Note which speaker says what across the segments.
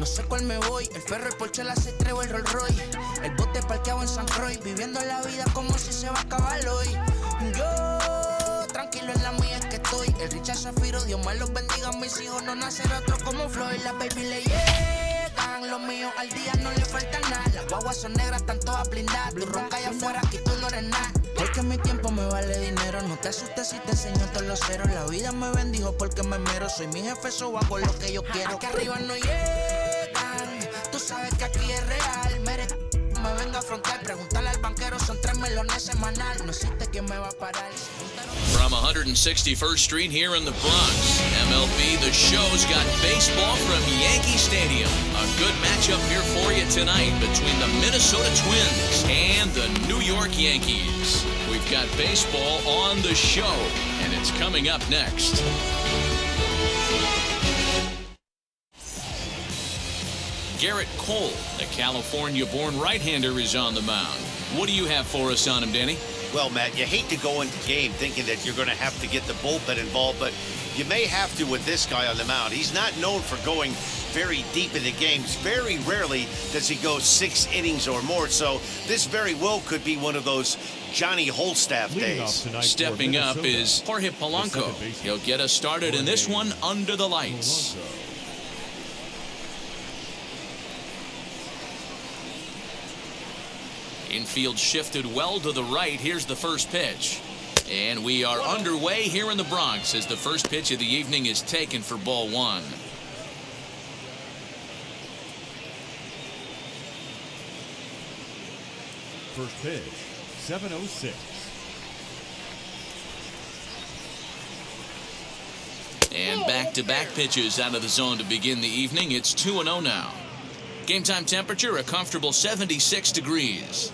Speaker 1: no sé cuál me voy. El ferro, el Porsche, la C3 el Rolls Royce. El bote parqueado en San Croix, viviendo la vida como si se va a acabar hoy. Yo, tranquilo en la mía es que estoy. El Richard Zafiro, Dios me los bendiga. Mis hijos no nacerá otro como Floyd. Las baby le llegan, los míos al día no le falta nada. Las guaguas son negras, están todas blindadas. Tu ronca allá afuera, aquí tú no eres nada. Porque mi tiempo me vale dinero. No te asustes si te enseño todos los ceros. La vida me bendijo porque me mero. Soy mi jefe, so hago lo que yo quiero. Aquí arriba no llegan. Tú sabes que aquí es real. Me venga a afrontar. Preguntarle al banquero, son 3 melones semanal. No existe quien me va a parar.
Speaker 2: From 161st Street here in the Bronx, MLB The Show's got baseball from Yankee Stadium. A good matchup here for you tonight between the Minnesota Twins and the New York Yankees. We've got baseball on the show, and it's coming up next. Gerrit Cole, the California-born right-hander, is on the mound. What do you have for us on him, Danny?
Speaker 3: Well, Matt, you hate to go into game thinking that you're going to have to get the bullpen involved, but you may have to with this guy on the mound. He's not known for going very deep into games. Very rarely does he go 6 innings or more, so this very well could be one of those Johnny Holstaff days.
Speaker 2: Stepping up is Jorge Polanco. He'll get us started in this one under the lights. Infield shifted well to the right. Here's the first pitch. And we are underway here in the Bronx as the first pitch of the evening is taken for ball 1.
Speaker 4: First pitch, 7:06.
Speaker 2: And back-to-back pitches out of the zone to begin the evening. It's 2-0 now. Game time temperature, a comfortable 76 degrees.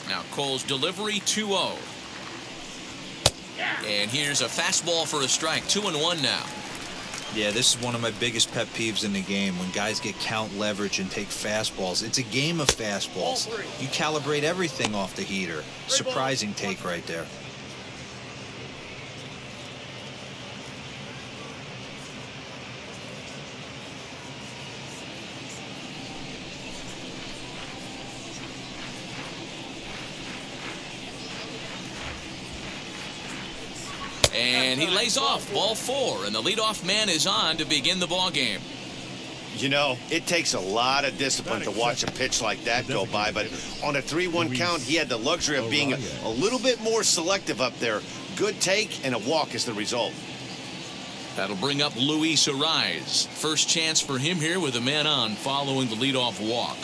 Speaker 2: Now Cole's delivery, 2-0. And here's a fastball for a strike, 2-1 now.
Speaker 5: Yeah, this is one of my biggest pet peeves in the game, when guys get count leverage and take fastballs. It's a game of fastballs. You calibrate everything off the heater. Surprising take right there.
Speaker 2: And he lays off, ball 4, and the leadoff man is on to begin the ball game.
Speaker 3: You know, it takes a lot of discipline to watch a pitch like that go by, but on a 3-1 count, he had the luxury of being a little bit more selective up there. Good take, and a walk is the result.
Speaker 2: That'll bring up Luis Ariz. First chance for him here with a man on following the leadoff walk.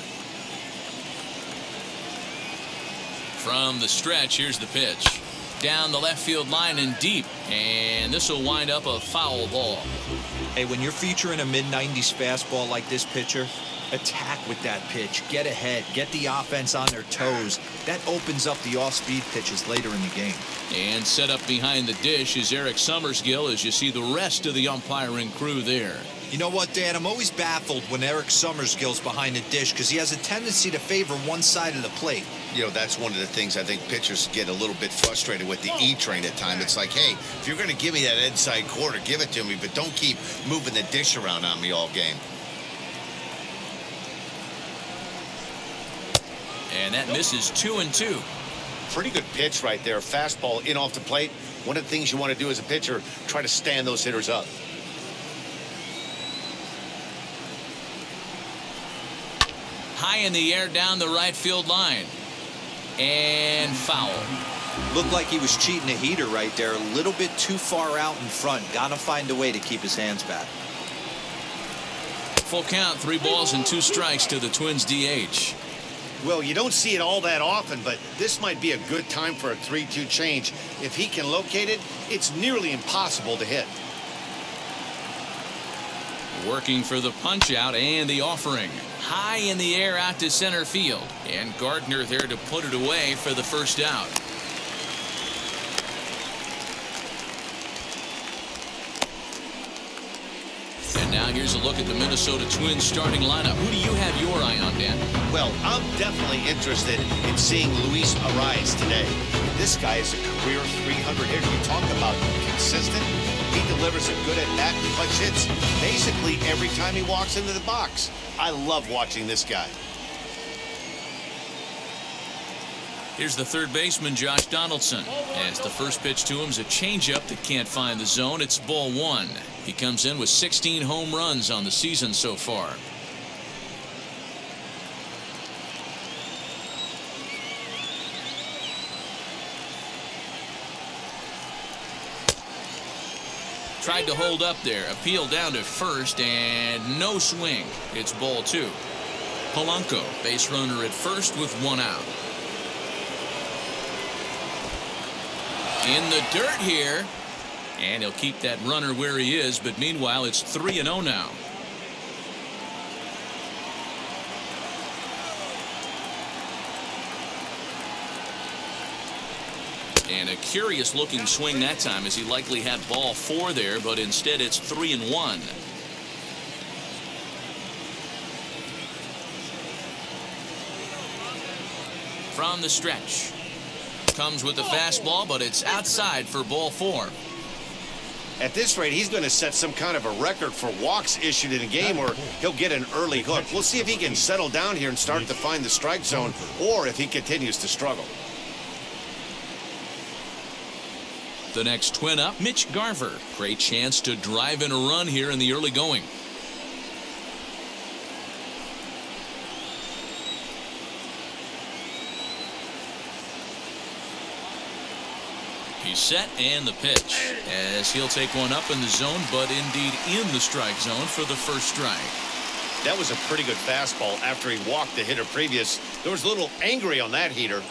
Speaker 2: From the stretch, here's the pitch. Down the left field line and deep, and this will wind up a foul ball.
Speaker 5: Hey, when you're featuring a mid-90s fastball like this pitcher, attack with that pitch. Get ahead. Get the offense on their toes. That opens up the off-speed pitches later in the game.
Speaker 2: And set up behind the dish is Eric Summersgill as you see the rest of the umpiring crew there.
Speaker 5: You know what, Dan? I'm always baffled when Eric Summersgill's behind the dish because he has a tendency to favor one side of the plate.
Speaker 3: You know, that's one of the things I think pitchers get a little bit frustrated with the E-train at times. It's like, hey, if you're going to give me that inside quarter, give it to me, but don't keep moving the dish around on me all game.
Speaker 2: And that misses 2-2.
Speaker 3: Pretty good pitch right there. Fastball in off the plate. One of the things you want to do as a pitcher, try to stand those hitters up.
Speaker 2: High in the air down the right field line. And foul.
Speaker 5: Looked like he was cheating a heater right there. A little bit too far out in front. Got to find a way to keep his hands back.
Speaker 2: Full count, 3 balls and 2 strikes to the Twins DH.
Speaker 3: Well, you don't see it all that often, but this might be a good time for a 3-2 change. If he can locate it, it's nearly impossible to hit.
Speaker 2: Working for the punch out and the offering. High in the air out to center field. And Gardner there to put it away for the first out. And now here's a look at the Minnesota Twins starting lineup. Who do you have your eye on, Dan?
Speaker 3: Well, I'm definitely interested in seeing Luis Ariz today. This guy is a career 300 hitter. You talk about consistent. He delivers a good at-bat and clutch hits basically every time he walks into the box. I love watching this guy.
Speaker 2: Here's the third baseman, Josh Donaldson. As the first pitch to him is a changeup that can't find the zone. It's ball one. He comes in with 16 home runs on the season so far. Tried to hold up there. Appeal down to first and no swing. It's ball two. Polanco, base runner at first with one out. In the dirt here, and he'll keep that runner where he is, but meanwhile it's 3-0 now. And a curious looking swing that time, as he likely had ball four there, but instead it's 3-1. From the stretch. Comes with the fastball, but it's outside for ball four.
Speaker 3: At this rate, he's going to set some kind of a record for walks issued in a game, or he'll get an early hook. We'll see if he can settle down here and start to find the strike zone, or if he continues to struggle.
Speaker 2: The next twin up, Mitch Garver. Great chance to drive in a run here in the early going. He's set, and the pitch, as he'll take one up in the zone, but indeed in the strike zone for the first strike.
Speaker 3: That was a pretty good fastball after he walked the hitter previous. There was a little angry on that heater.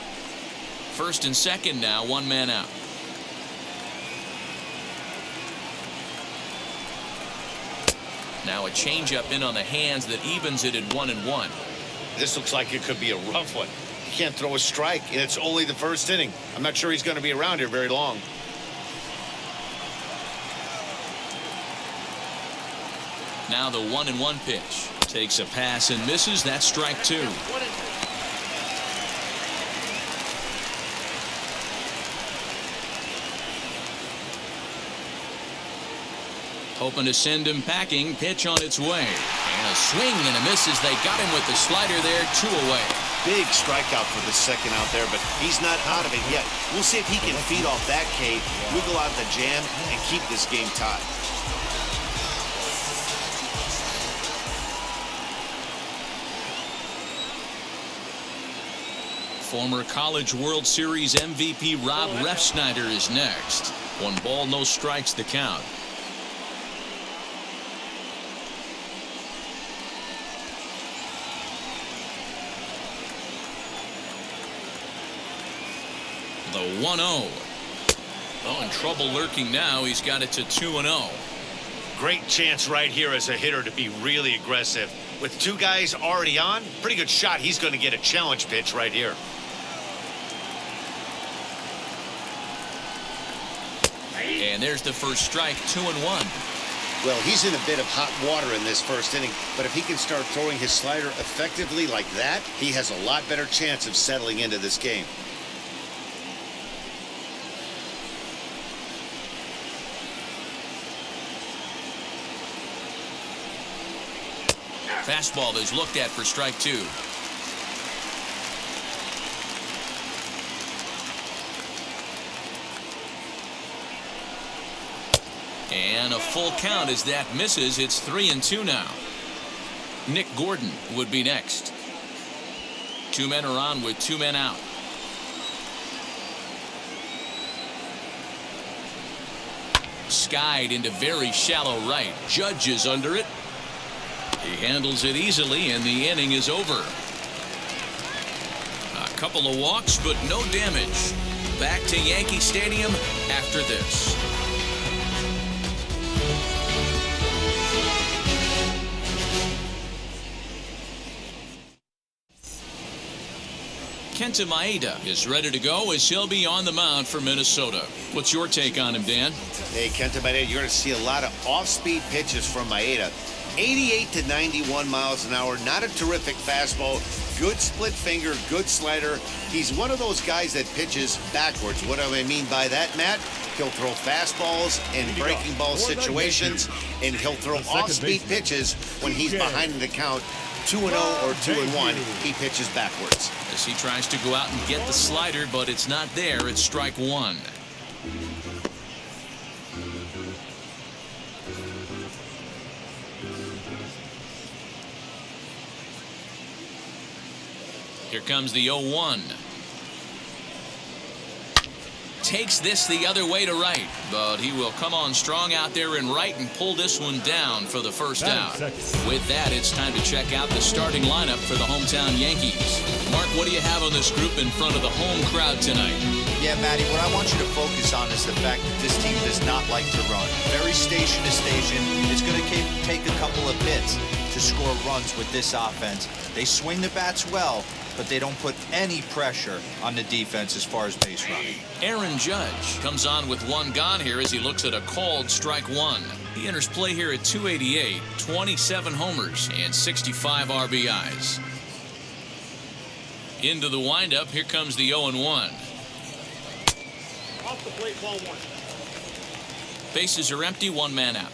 Speaker 2: First and second now, one man out. Now a changeup in on the hands that evens it at 1-1.
Speaker 3: This looks like it could be a rough one. He can't throw a strike, and it's only the first inning. I'm not sure he's going to be around here very long.
Speaker 2: Now the 1-1 pitch. Takes a pass and misses. That's strike two. Hoping to send him packing. Pitch on its way. And a swing and a miss as they got him with the slider there. 2 away.
Speaker 3: Big strikeout for the second out there, but he's not out of it yet. We'll see if he can feed off that K, wiggle out the jam, and keep this game tied.
Speaker 2: Former College World Series MVP Rob Refsnyder is next. 1 ball, no strikes to count. The 1-0. Oh, in trouble lurking now. He's got it to 2-0.
Speaker 3: Great chance right here as a hitter to be really aggressive. With 2 guys already on, pretty good shot. He's going to get a challenge pitch right here.
Speaker 2: And there's the first strike, 2-1.
Speaker 3: Well, he's in a bit of hot water in this first inning, but if he can start throwing his slider effectively like that, he has a lot better chance of settling into this game.
Speaker 2: Fastball is looked at for strike two. And a full count as that misses. It's 3-2 now. Nick Gordon would be next. 2 men are on with 2 men out. Skied into very shallow right. Judge is under it. He handles it easily, and the inning is over. A couple of walks, but no damage. Back to Yankee Stadium after this. Kenta Maeda is ready to go as he'll be on the mound for Minnesota. What's your take on him, Dan?
Speaker 3: Hey, Kenta Maeda, you're going to see a lot of off-speed pitches from Maeda. 88 to 91 miles an hour, not a terrific fastball, good split finger, good slider. He's one of those guys that pitches backwards. What do I mean by that, Matt? He'll throw fastballs in breaking ball situations, and he'll throw off-speed pitches when he's behind in the count. 2-0 or 2-1, he pitches backwards.
Speaker 2: As he tries to go out and get the slider, but it's not there. It's strike one. Here comes the 0-1. Takes this the other way to right, but he will come on strong out there in right and pull this one down for the first out. With that, it's time to check out the starting lineup for the hometown Yankees. Mark, what do you have on this group in front of the home crowd tonight?
Speaker 5: Yeah, Matty, what I want you to focus on is the fact that this team does not like to run. Very station to station. It's going to take a couple of hits to score runs with this offense. They swing the bats well, but they don't put any pressure on the defense as far as base running.
Speaker 2: Aaron Judge comes on with one gone here as he looks at a called strike one. He enters play here at 288, 27 homers, and 65 RBIs. Into the windup, here comes the 0-1.
Speaker 6: Off the plate, ball one.
Speaker 2: Bases are empty, one man out.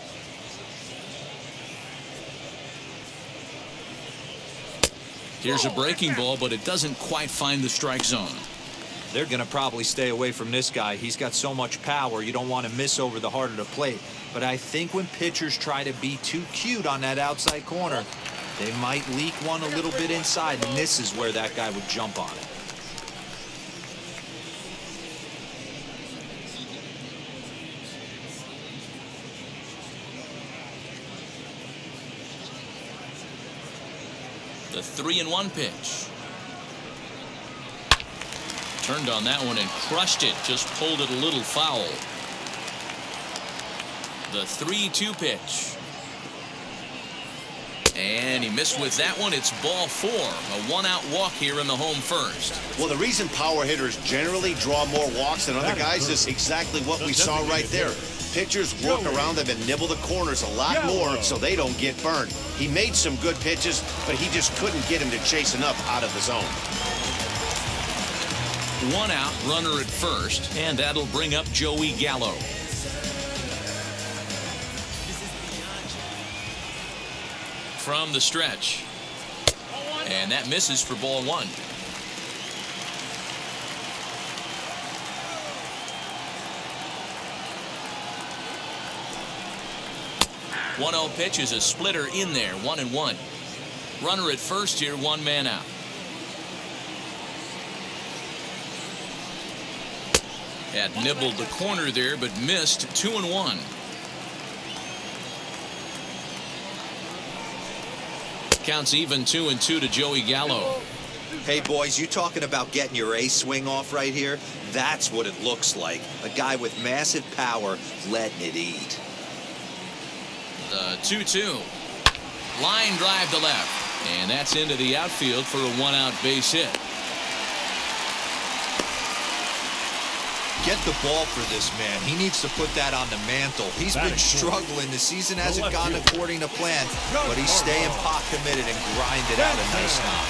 Speaker 2: Here's a breaking ball, but it doesn't quite find the strike zone.
Speaker 5: They're going to probably stay away from this guy. He's got so much power, you don't want to miss over the heart of the plate. But I think when pitchers try to be too cute on that outside corner, they might leak one a little bit inside, and this is where that guy would jump on it.
Speaker 2: The 3-1 pitch. Turned on that one and crushed it. Just pulled it a little foul. The 3-2 pitch. And he missed with that one. It's ball four. A one-out walk here in the home first.
Speaker 3: Well, the reason power hitters generally draw more walks than other guys is exactly what we saw right there. Pitchers work around them and nibble the corners a lot more so they don't get burned. He made some good pitches, but he just couldn't get him to chase enough out of the zone.
Speaker 2: One out, runner at first, and that'll bring up Joey Gallo. From the stretch. And that misses for ball one. One-0 pitch is a splitter in there, 1-1. Runner at first here, one man out. Had nibbled the corner there, but missed. 2-1. Counts even 2-2 to Joey Gallo.
Speaker 5: Hey, boys, you talking about getting your ace swing off right here? That's what it looks like. A guy with massive power letting it eat.
Speaker 2: The 2-2. Line drive to left. And that's into the outfield for a one-out base hit.
Speaker 5: Get the ball for this man. He needs to put that on the mantle. He's been struggling. The season hasn't gone according to plan, but he's staying pot committed and grinding out a nice knock.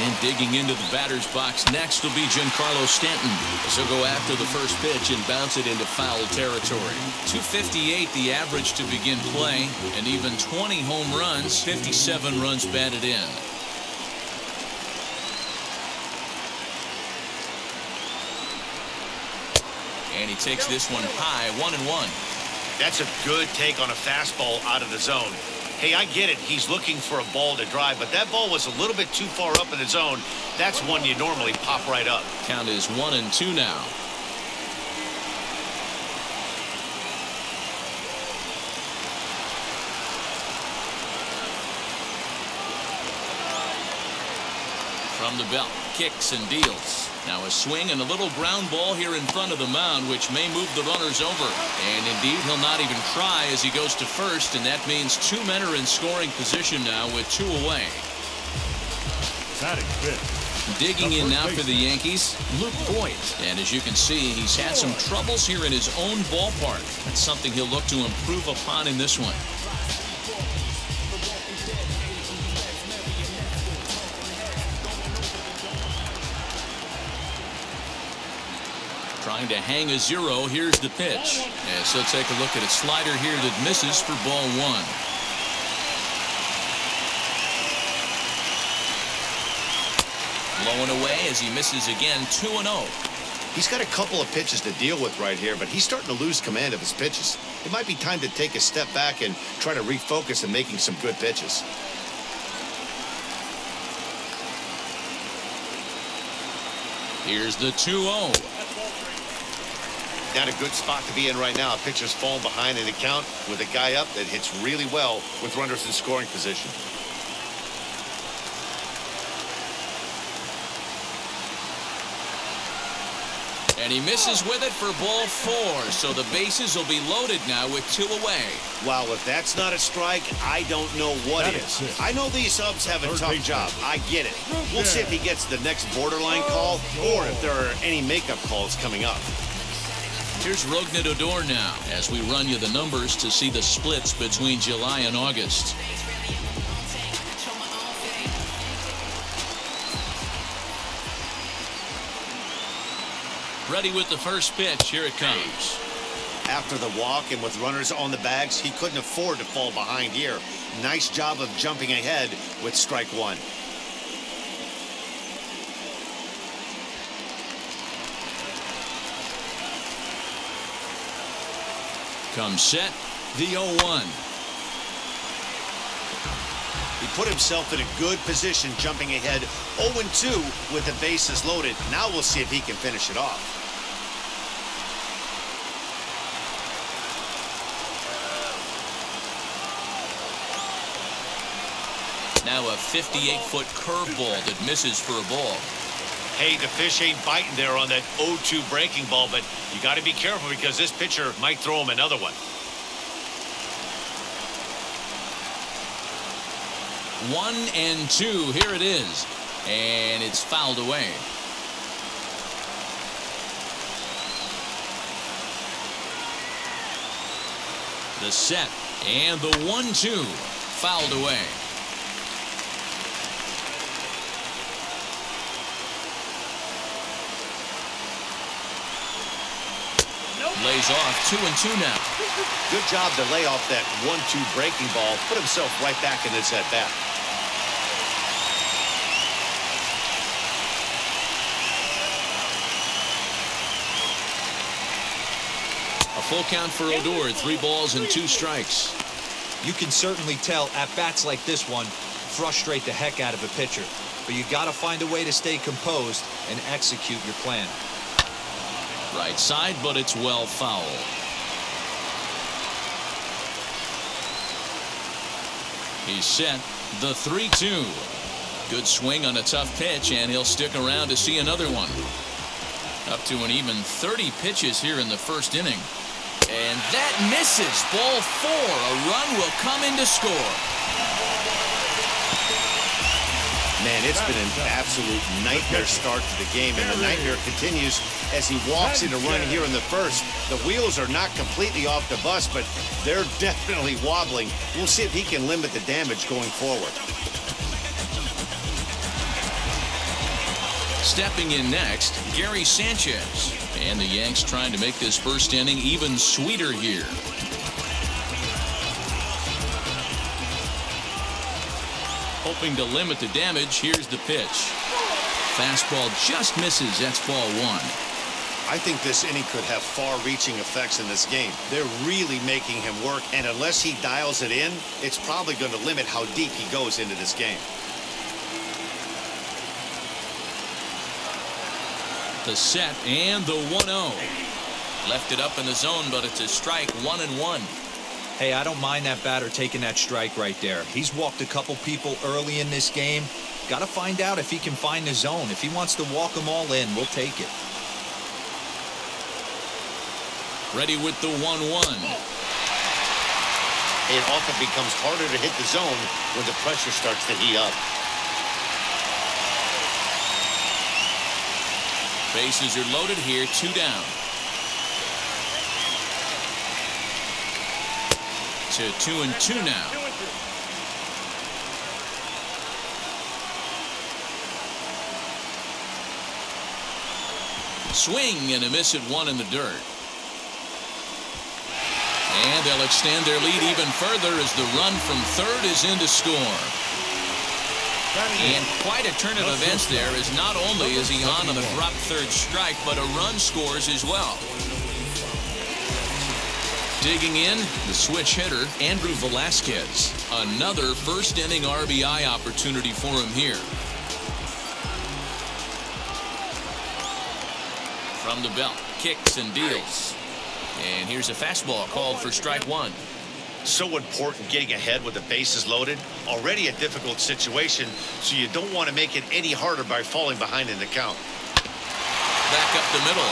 Speaker 2: And digging into the batter's box next will be Giancarlo Stanton. So go after the first pitch and bounce it into foul territory. 258 the average to begin play, and even 20 home runs, 57 runs batted in. And he takes this one high, 1-1.
Speaker 3: That's a good take on a fastball out of the zone. Hey, I get it. He's looking for a ball to drive, but that ball was a little bit too far up in the zone. That's one you normally pop right up.
Speaker 2: Count is 1-2 now. From the belt, kicks and deals. Now a swing and a little ground ball here in front of the mound, which may move the runners over. And indeed, he'll not even try as he goes to first, and that means two men are in scoring position now with two away.
Speaker 4: Batting fifth,
Speaker 2: Digging in now for the Yankees, Luke Voigt. And as you can see, he's had some troubles here in his own ballpark. That's something he'll look to improve upon in this one. Trying to hang a 0. Here's the pitch. And so take a look at a slider here that misses for ball 1. Blowing away as he misses again. 2-0.
Speaker 3: He's got a couple of pitches to deal with right here, but he's starting to lose command of his pitches. It might be time to take a step back and try to refocus on making some good pitches.
Speaker 2: Here's the 2-0.
Speaker 3: Not a good spot to be in right now. A pitcher's falling behind in the count with a guy up that hits really well with runners in scoring position.
Speaker 2: And he misses with it for ball 4. So the bases will be loaded now with 2 away.
Speaker 3: Wow, if that's not a strike, I don't know what is. I know these subs have a tough job. I get it. We'll see if he gets the next borderline call or if there are any makeup calls coming up.
Speaker 2: Here's Rougned Odor now as we run you the numbers to see the splits between July and August. Ready with the first pitch. Here it comes.
Speaker 3: After the walk and with runners on the bags, he couldn't afford to fall behind here. Nice job of jumping ahead with strike 1.
Speaker 2: Comes set, the 0-1.
Speaker 3: He put himself in a good position jumping ahead 0-2 with the bases loaded. Now we'll see if he can finish it off.
Speaker 2: Now a 58-foot curveball that misses for a ball.
Speaker 3: Hey, the fish ain't biting there on that 0-2 breaking ball, but you got to be careful because this pitcher might throw him another one.
Speaker 2: 1-2. Here it is. And it's fouled away. The set and the 1-2 fouled away. Lays off 2-2 now.
Speaker 3: Good job to lay off that 1-2 breaking ball. Put himself right back in his at-bat.
Speaker 2: A full count for Odor. 3 balls and 2 strikes.
Speaker 5: You can certainly tell at-bats like this one frustrate the heck out of a pitcher. But you got to find a way to stay composed and execute your plan.
Speaker 2: Right side, but it's well foul. He's set. The 3-2. Good swing on a tough pitch, and he'll stick around to see another one. Up to an even 30 pitches here in the first inning. And that misses. Ball 4. A run will come in to score.
Speaker 3: Man, it's been an absolute nightmare start to the game, and the nightmare continues as he walks in a run here in the first. The wheels are not completely off the bus, but they're definitely wobbling. We'll see if he can limit the damage going forward.
Speaker 2: Stepping in next, Gary Sanchez. And the Yanks trying to make this first inning even sweeter here. Hoping to limit the damage. Here's the pitch. Fastball just misses. That's ball 1.
Speaker 3: I think this inning could have far-reaching effects in this game. They're really making him work, and unless he dials it in, it's probably going to limit how deep he goes into this game.
Speaker 2: The set and the 1-0. Left it up in the zone, but it's a strike. 1-1.
Speaker 5: Hey, I don't mind that batter taking that strike right there. He's walked a couple people early in this game. Got to find out if he can find the zone. If he wants to walk them all in, we'll take it.
Speaker 2: Ready with the 1-1.
Speaker 3: It often becomes harder to hit the zone when the pressure starts to heat up.
Speaker 2: Bases are loaded here, 2 down. To 2-2 now. Swing and a miss at 1 in the dirt. And they'll extend their lead even further as the run from third is in to score. And quite a turn of events there, as not only is he on the drop third strike, but a run scores as well. Digging in, the switch hitter, Andrew Velasquez. Another first inning RBI opportunity for him here. From the belt, kicks and deals. And here's a fastball called for strike 1.
Speaker 3: So important getting ahead with the bases loaded. Already a difficult situation, so you don't want to make it any harder by falling behind in the count.
Speaker 2: Back up the middle.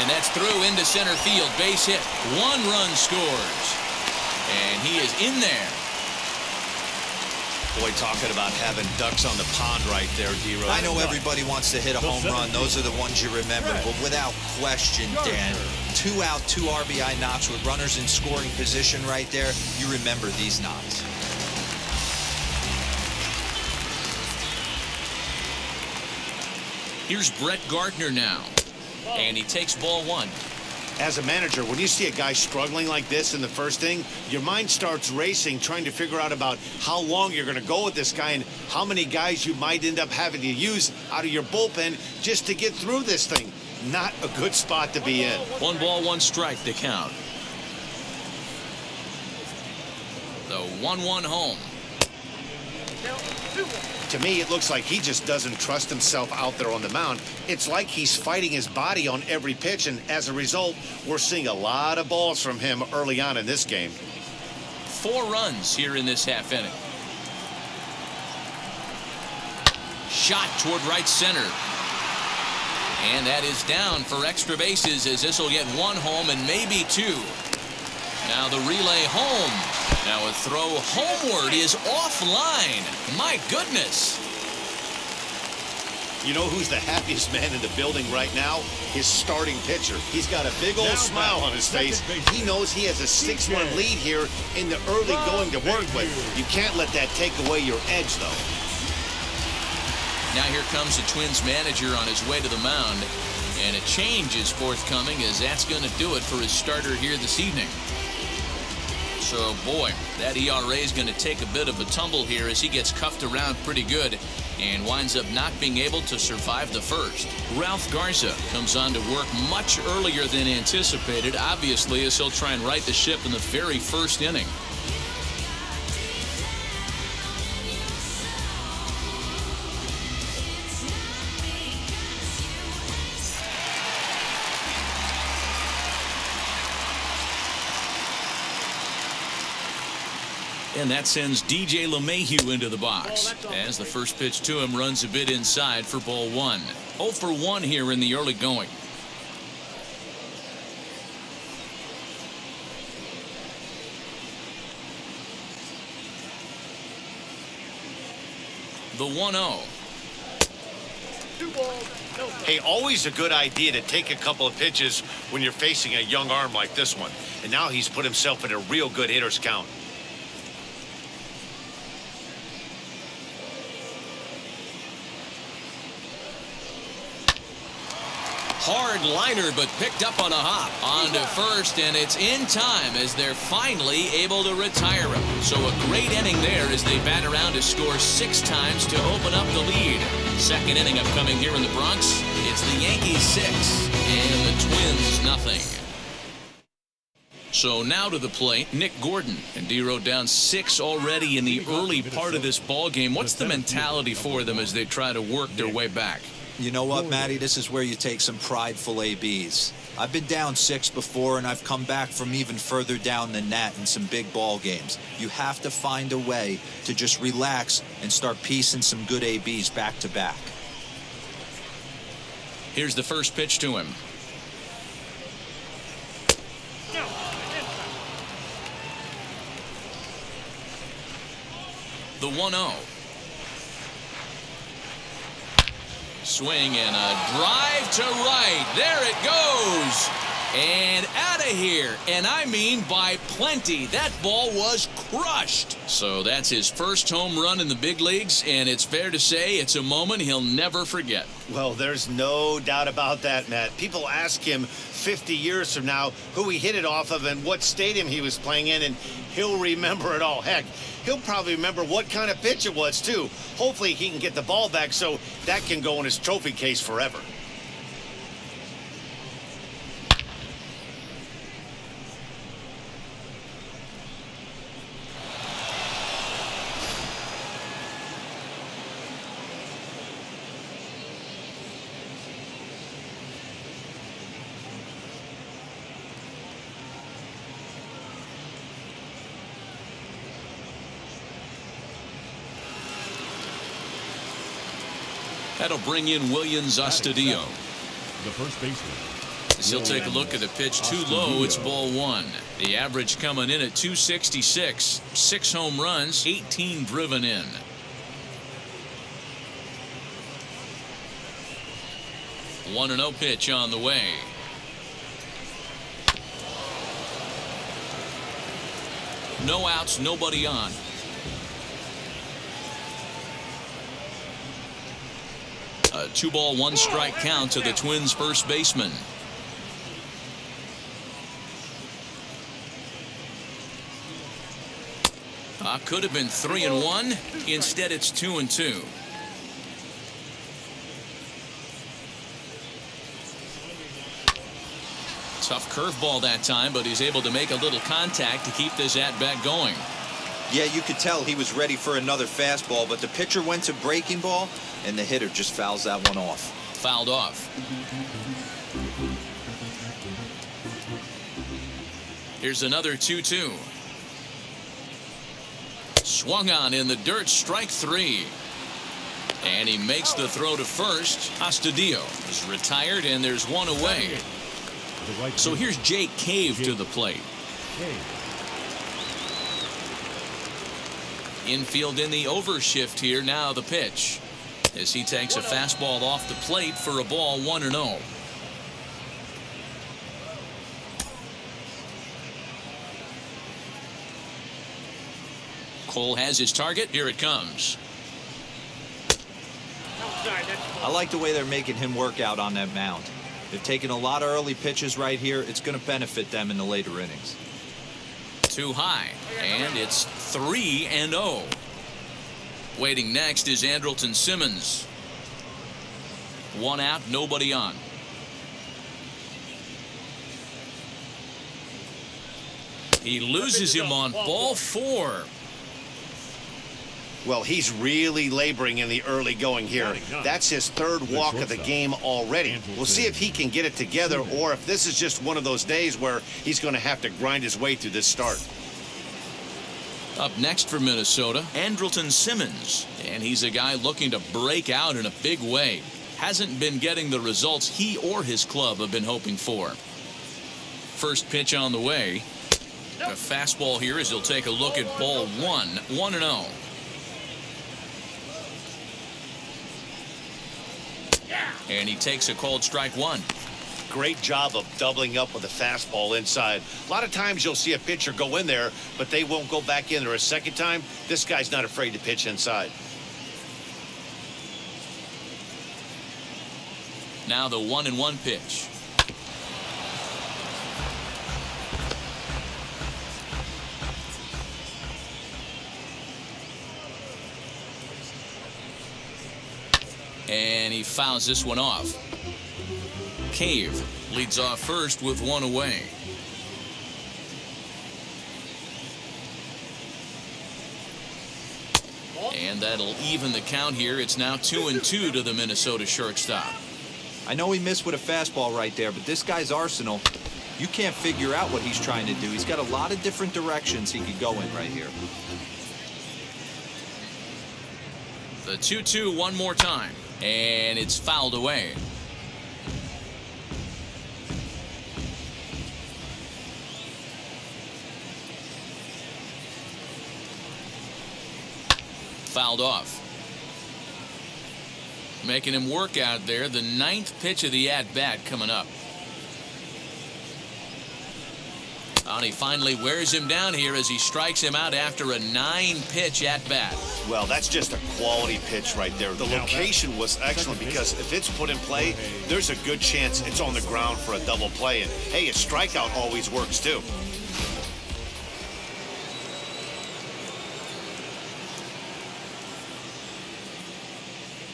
Speaker 2: And that's through into center field. Base hit. 1 run scores. And he is in there.
Speaker 3: Boy, talking about having ducks on the pond right there, D-Rose.
Speaker 5: I know everybody wants to hit a home run. Those are the ones you remember. But without question, Dan, 2 out, 2 RBI knocks with runners in scoring position right there. You remember these knocks.
Speaker 2: Here's Brett Gardner now. And he takes ball 1.
Speaker 3: As a manager, when you see a guy struggling like this in the first inning, your mind starts racing, trying to figure out about how long you're going to go with this guy and how many guys you might end up having to use out of your bullpen just to get through this thing. Not a good spot to be in.
Speaker 2: 1 ball, 1 strike to count. The 1-1 home.
Speaker 3: To me, it looks like he just doesn't trust himself out there on the mound. It's like he's fighting his body on every pitch, and as a result, we're seeing a lot of balls from him early on in this game.
Speaker 2: 4 runs here in this half inning. Shot toward right center. And that is down for extra bases, as this will get 1 home and maybe 2. Now the relay home. Now a throw homeward is offline. My goodness.
Speaker 3: You know who's the happiest man in the building right now? His starting pitcher. He's got a big old smile on his face. He knows he has a 6-run lead here in the early going to work with. You can't let that take away your edge, though.
Speaker 2: Now here comes the Twins manager on his way to the mound. And a change is forthcoming, as that's going to do it for his starter here this evening. So, boy, that ERA is going to take a bit of a tumble here as he gets cuffed around pretty good and winds up not being able to survive the first. Ralph Garza comes on to work much earlier than anticipated, obviously, as he'll try and right the ship in the very first inning. And that sends DJ LeMahieu into the box as the first pitch to him runs a bit inside for ball 1. 0 for 1 here in the early going. The 1-0.
Speaker 3: Hey, always a good idea to take a couple of pitches when you're facing a young arm like this one. And now he's put himself in a real good hitter's count.
Speaker 2: Hard liner, but picked up on a hop. On to first, and it's in time as they're finally able to retire him. So a great inning there as they bat around to score 6 times to open up the lead. Second inning upcoming here in the Bronx. It's the Yankees 6 and the Twins nothing. So now to the plate, Nick Gordon. And D-Row down 6 already in the early part of this ball game. What's the mentality for them as they try to work their way back?
Speaker 5: You know what, Matty? This is where you take some prideful ABs. I've been down 6 before, and I've come back from even further down than that in some big ball games. You have to find a way to just relax and start piecing some good ABs back to back.
Speaker 2: Here's the first pitch to him. The 1-0. Swing and a drive to right. There it goes. And out of here. And I mean by plenty. That ball was crushed. So that's his first home run in the big leagues, and it's fair to say it's a moment he'll never forget.
Speaker 3: Well, there's no doubt about that, Matt. People ask him 50 years from now who he hit it off of and what stadium he was playing in, and he'll remember it all. Heck, he'll probably remember what kind of pitch it was, too. Hopefully he can get the ball back so that can go in his trophy case forever.
Speaker 2: That'll bring in Williams Astudillo.
Speaker 4: The first baseman.
Speaker 2: As he'll take a look at the pitch too low, it's ball one. The average coming in at 266. 6 home runs, 18 driven in. One and 0 pitch on the way. No outs, nobody on. A 2-ball, 1-strike count to the Twins' first baseman. Could have been 3-1. Instead, it's 2-2. Tough curveball that time, but he's able to make a little contact to keep this at-bat going.
Speaker 5: Yeah, you could tell he was ready for another fastball, but the pitcher went to breaking ball, and the hitter just fouls that one off.
Speaker 2: Fouled off. Here's another 2-2. Swung on in the dirt, strike 3. And he makes the throw to first. Astudillo is retired, and there's one away. So here's Jake Cave to the plate. Infield in the overshift here. Now the pitch as he takes a fastball off the plate for a ball, 1-0. Cole has his target. Here it comes.
Speaker 5: I like the way they're making him work out on that mound. They've taken a lot of early pitches right here. It's going to benefit them in the later innings.
Speaker 2: Too high, and it's 3-0. Waiting next is Andrelton Simmons. 1 out, nobody on. He loses him on ball 4.
Speaker 3: Well, he's really laboring in the early going here. That's his 3rd walk of the game already. We'll see if he can get it together or if this is just one of those days where he's going to have to grind his way through this start.
Speaker 2: Up next for Minnesota, Andrelton Simmons. And he's a guy looking to break out in a big way. Hasn't been getting the results he or his club have been hoping for. First pitch on the way. A fastball here as he'll take a look at ball 1. 1-0. And he takes a called strike 1.
Speaker 3: Great job of doubling up with a fastball inside. A lot of times you'll see a pitcher go in there, but they won't go back in there a second time. This guy's not afraid to pitch inside.
Speaker 2: Now the 1-1 pitch. And he fouls this one off. Cave leads off first with 1 away. And that'll even the count here. It's now 2-2 to the Minnesota shortstop.
Speaker 5: I know he missed with a fastball right there, but this guy's arsenal, you can't figure out what he's trying to do. He's got a lot of different directions he could go in right here.
Speaker 2: The 2-2 one more time. And it's fouled away. Fouled off. making him work out there. The 9th pitch of the at-bat coming up. And he finally wears him down here as he strikes him out after a 9-pitch at-bat.
Speaker 3: Well, that's just a quality pitch right there. The location was excellent because if it's put in play, there's a good chance it's on the ground for a double play. And, hey, a strikeout always works, too.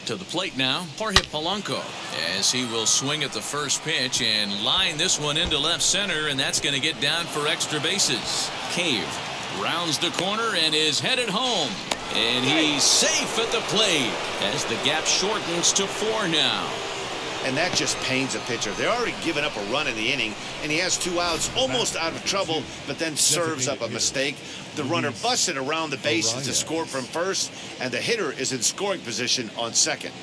Speaker 2: To the plate now, Jorge Polanco, as he will swing at the first pitch and line this one into left center, and that's going to get down for extra bases. Cave rounds the corner and is headed home, and he's safe at the plate as the gap shortens to 4 now.
Speaker 3: And that just pains a pitcher. They're already giving up a run in the inning, and he has 2 outs, almost out of trouble, but then serves up a mistake. The runner busted around the bases to score from first, and the hitter is in scoring position on second.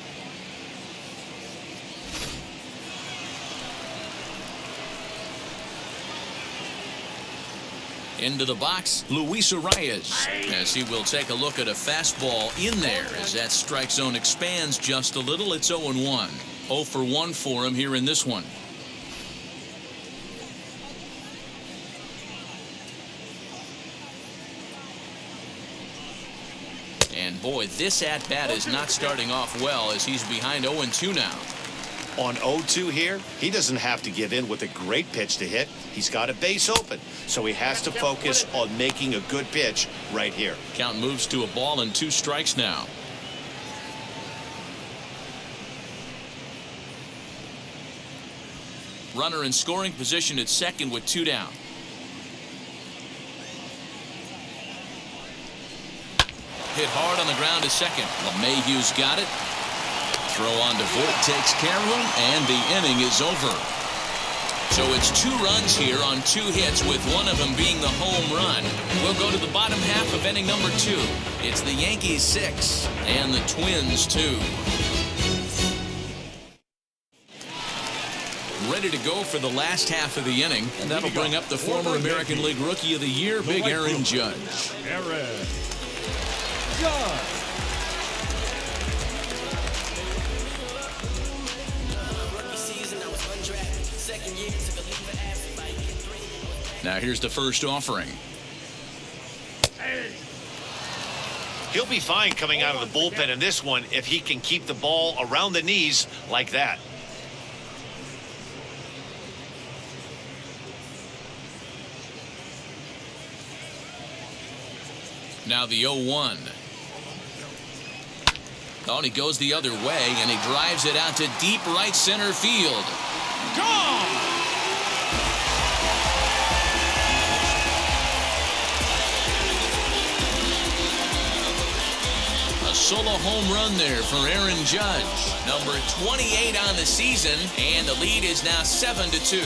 Speaker 2: Into the box, Luis Arias, as he will take a look at a fastball in there as that strike zone expands just a little. It's 0-1. 0 for 1 for him here in this one. And boy, this at-bat is not starting off well as he's behind 0-2 now.
Speaker 3: On 0-2 here, he doesn't have to give in with a great pitch to hit. He's got a base open, so he has to focus on making a good pitch right here.
Speaker 2: Count moves to a ball and 2 strikes now. Runner in scoring position at second with 2 down. Hit hard on the ground to second. LeMahieu's got it. Throw on to Vogt takes care of him, and the inning is over. So it's 2 runs here on 2 hits, with one of them being the home run. We'll go to the bottom half of inning number 2. It's the Yankees 6 and the Twins 2. Ready to go for the last half of the inning, and that'll bring up the former American League Rookie of the Year, Big Aaron Judge.
Speaker 4: Aaron Judge.
Speaker 2: Now here's the first offering.
Speaker 3: He'll be fine coming out of the bullpen in this one if he can keep the ball around the knees like that.
Speaker 2: Now the 0-1. Oh, and he goes the other way, and he drives it out to deep right center field. Gone! A solo home run there for Aaron Judge. Number 28 on the season, and the lead is now 7-2.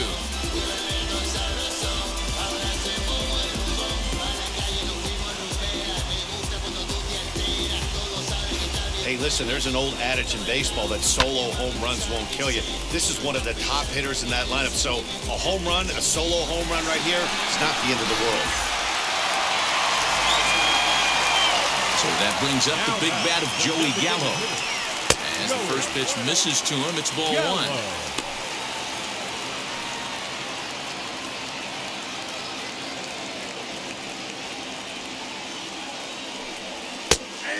Speaker 3: Hey, listen, there's an old adage in baseball that solo home runs won't kill you. This is one of the top hitters in that lineup. So a home run, a solo home run right here, it's not the end of the world.
Speaker 2: So that brings up the big bat of Joey Gallo. As the first pitch misses to him, it's ball 1.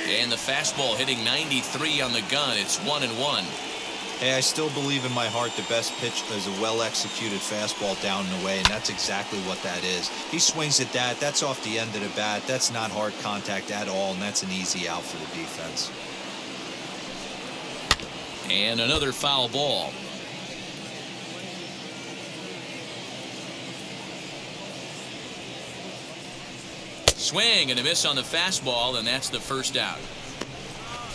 Speaker 2: And the fastball hitting 93 on the gun. It's 1-1.
Speaker 5: Hey, I still believe in my heart the best pitch is a well-executed fastball down and away, and that's exactly what that is. He swings at that. That's off the end of the bat. That's not hard contact at all, and that's an easy out for the defense.
Speaker 2: And another foul ball. Swing and a miss on the fastball, and that's the first out.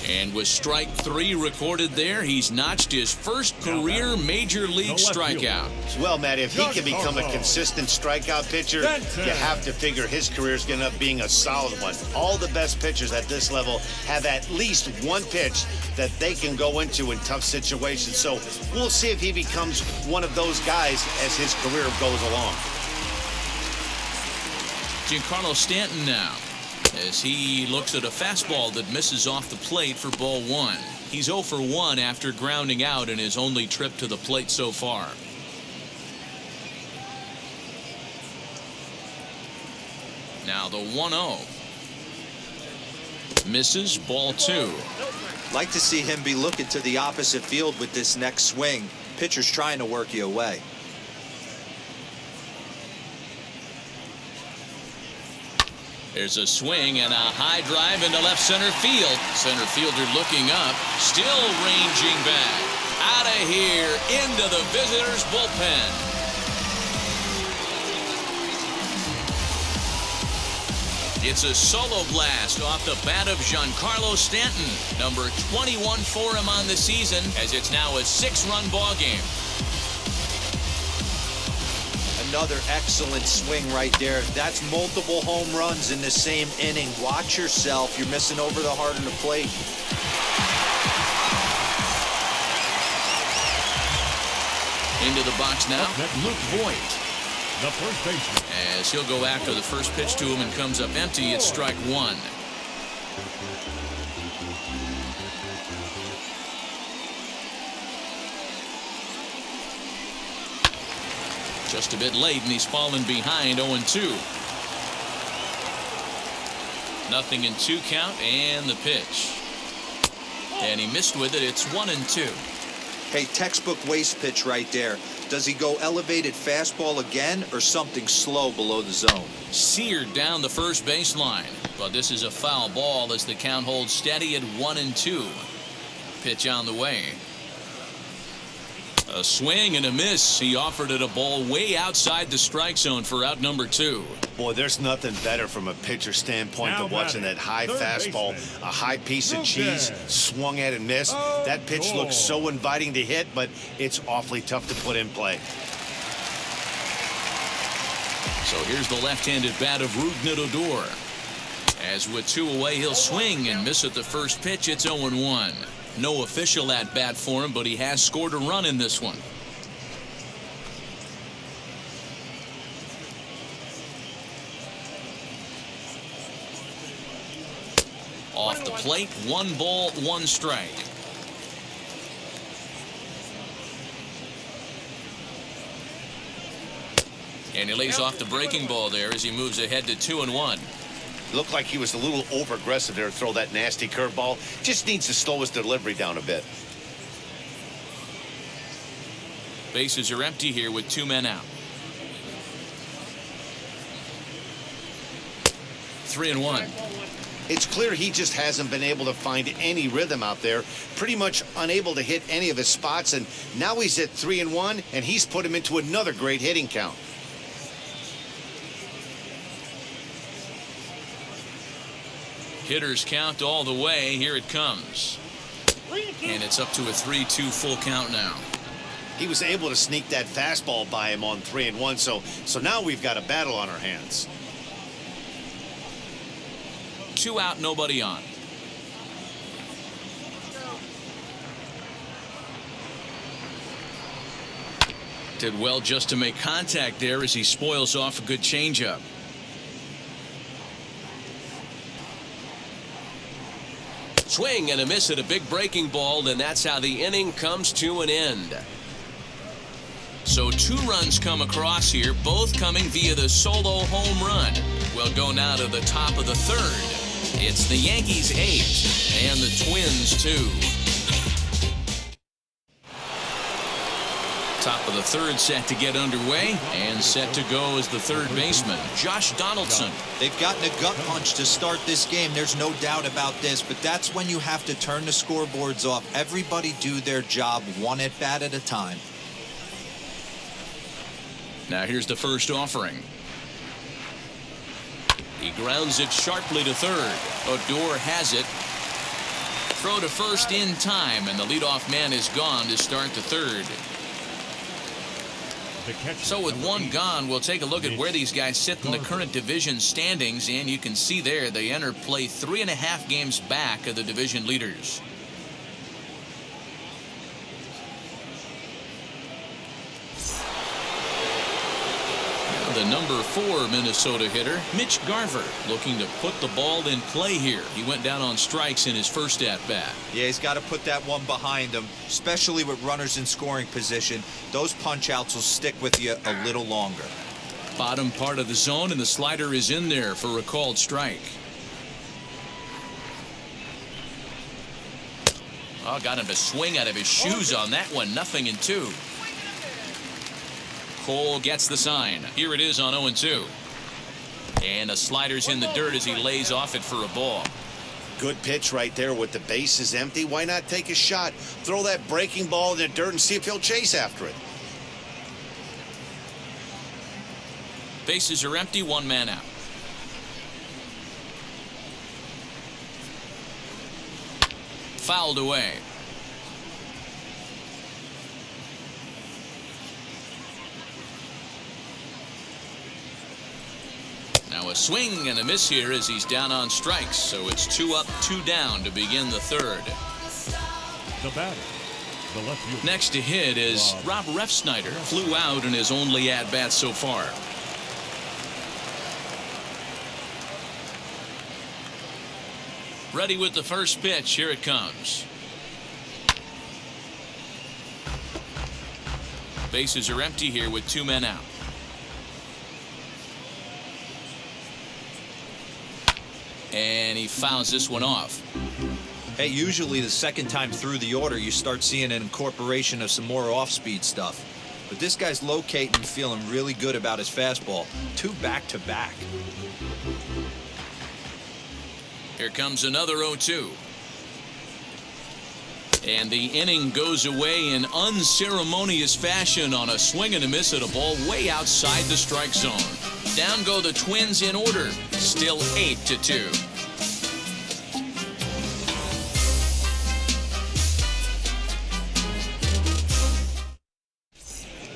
Speaker 2: And with strike 3 recorded there, he's notched his first career major league strikeout.
Speaker 3: Well, Matt, if he can become a consistent strikeout pitcher, you have to figure his career is going to end up being a solid one. All the best pitchers at this level have at least one pitch that they can go into in tough situations. So we'll see if he becomes one of those guys as his career goes along.
Speaker 2: Giancarlo Stanton now, as he looks at a fastball that misses off the plate for ball 1. He's 0 for 1 after grounding out in his only trip to the plate so far. Now the 1-0. Misses, ball 2.
Speaker 5: Like to see him be looking to the opposite field with this next swing. Pitcher's trying to work you away.
Speaker 2: There's a swing and a high drive into left center field. Center fielder looking up, still ranging back. Out of here, into the visitors' bullpen. It's a solo blast off the bat of Giancarlo Stanton. Number 21 for him on the season, as it's now a 6-run ball game.
Speaker 5: Another excellent swing right there. That's multiple home runs in the same inning. Watch yourself. You're missing over the heart of the plate.
Speaker 2: Into the box now, Luke Voigt.
Speaker 4: The first baseman.
Speaker 2: As he'll go after the first pitch to him and comes up empty, it's strike 1. Just a bit late, and he's fallen behind 0-2. Nothing in 2 count, and the pitch. And he missed with it. It's 1-2.
Speaker 5: Hey, textbook waste pitch right there. Does he go elevated fastball again or something slow below the zone?
Speaker 2: Seared down the first baseline. But this is a foul ball as the count holds steady at 1-2. Pitch on the way. A swing and a miss. He offered it a ball way outside the strike zone for out number 2.
Speaker 3: Boy, there's nothing better from a pitcher standpoint than watching that high fastball, a high piece of cheese, swung at and missed. That pitch looks so inviting to hit, but it's awfully tough to put in play.
Speaker 2: So here's the left-handed bat of Rougned Odor. As with 2 away, he'll swing and miss at the first pitch. It's 0-1. No official at bat for him, but he has scored a run in this one. Off the plate, 1 ball, 1 strike. And he lays off the breaking ball there as he moves ahead to 2-1.
Speaker 3: Looked like he was a little over-aggressive there to throw that nasty curveball. Just needs to slow his delivery down a bit.
Speaker 2: Bases are empty here with 2 men out. 3-1.
Speaker 3: It's clear he just hasn't been able to find any rhythm out there. Pretty much unable to hit any of his spots, and now he's at 3-1, and he's put him into another great hitting count.
Speaker 2: Hitters count all the way. Here it comes. And it's up to a 3-2 full count now.
Speaker 3: He was able to sneak that fastball by him on 3-1, so now we've got a battle on our hands.
Speaker 2: 2 out, nobody on. Did well just to make contact there as he spoils off a good changeup. Swing and a miss at a big breaking ball, and that's how the inning comes to an end. So 2 runs come across here, both coming via the solo home run. We'll go now to the top of the 3rd. It's the Yankees 8 and the Twins 2. Top of the 3rd set to get underway, and set to go is the 3rd baseman, Josh Donaldson.
Speaker 5: They've gotten a gut punch to start this game. There's no doubt about this, but that's when you have to turn the scoreboards off. Everybody do their job 1 at bat at a time.
Speaker 2: Now here's the first offering. He grounds it sharply to 3rd. Odor has it. Throw to first in time, and the leadoff man is gone to start the 3rd. So with 1 gone, we'll take a look at where these guys sit in the current division standings, and you can see there they enter play 3.5 games back of the division leaders. The number 4 Minnesota hitter, Mitch Garver, looking to put the ball in play here. He went down on strikes in his first at-bat.
Speaker 5: Yeah, he's got to put that one behind him, especially with runners in scoring position. Those punch-outs will stick with you a little longer.
Speaker 2: Bottom part of the zone, and the slider is in there for a called strike. Oh, got him to swing out of his shoes on that one. 0-2. Cole gets the sign. Here it is on 0-2. And the slider's in the dirt as he lays off it for a ball.
Speaker 3: Good pitch right there with the bases empty. Why not take a shot? Throw that breaking ball in the dirt and see if he'll chase after it.
Speaker 2: Bases are empty, 1 man out. Fouled away. Now a swing and a miss here as he's down on strikes. So it's 2 up, 2 down to begin the third.
Speaker 4: The batter, the left fielder.
Speaker 2: Next to hit is Rob Refsnyder. Flew out in his only at-bat so far. Ready with the first pitch. Here it comes. Bases are empty here with 2 men out. And he fouls this one off.
Speaker 5: Hey, usually the second time through the order, you start seeing an incorporation of some more off-speed stuff. But this guy's locating and feeling really good about his fastball. 2 back-to-back.
Speaker 2: Here comes another 0-2. And the inning goes away in unceremonious fashion on a swing and a miss at a ball way outside the strike zone. Down go the Twins in order. Still 8-2.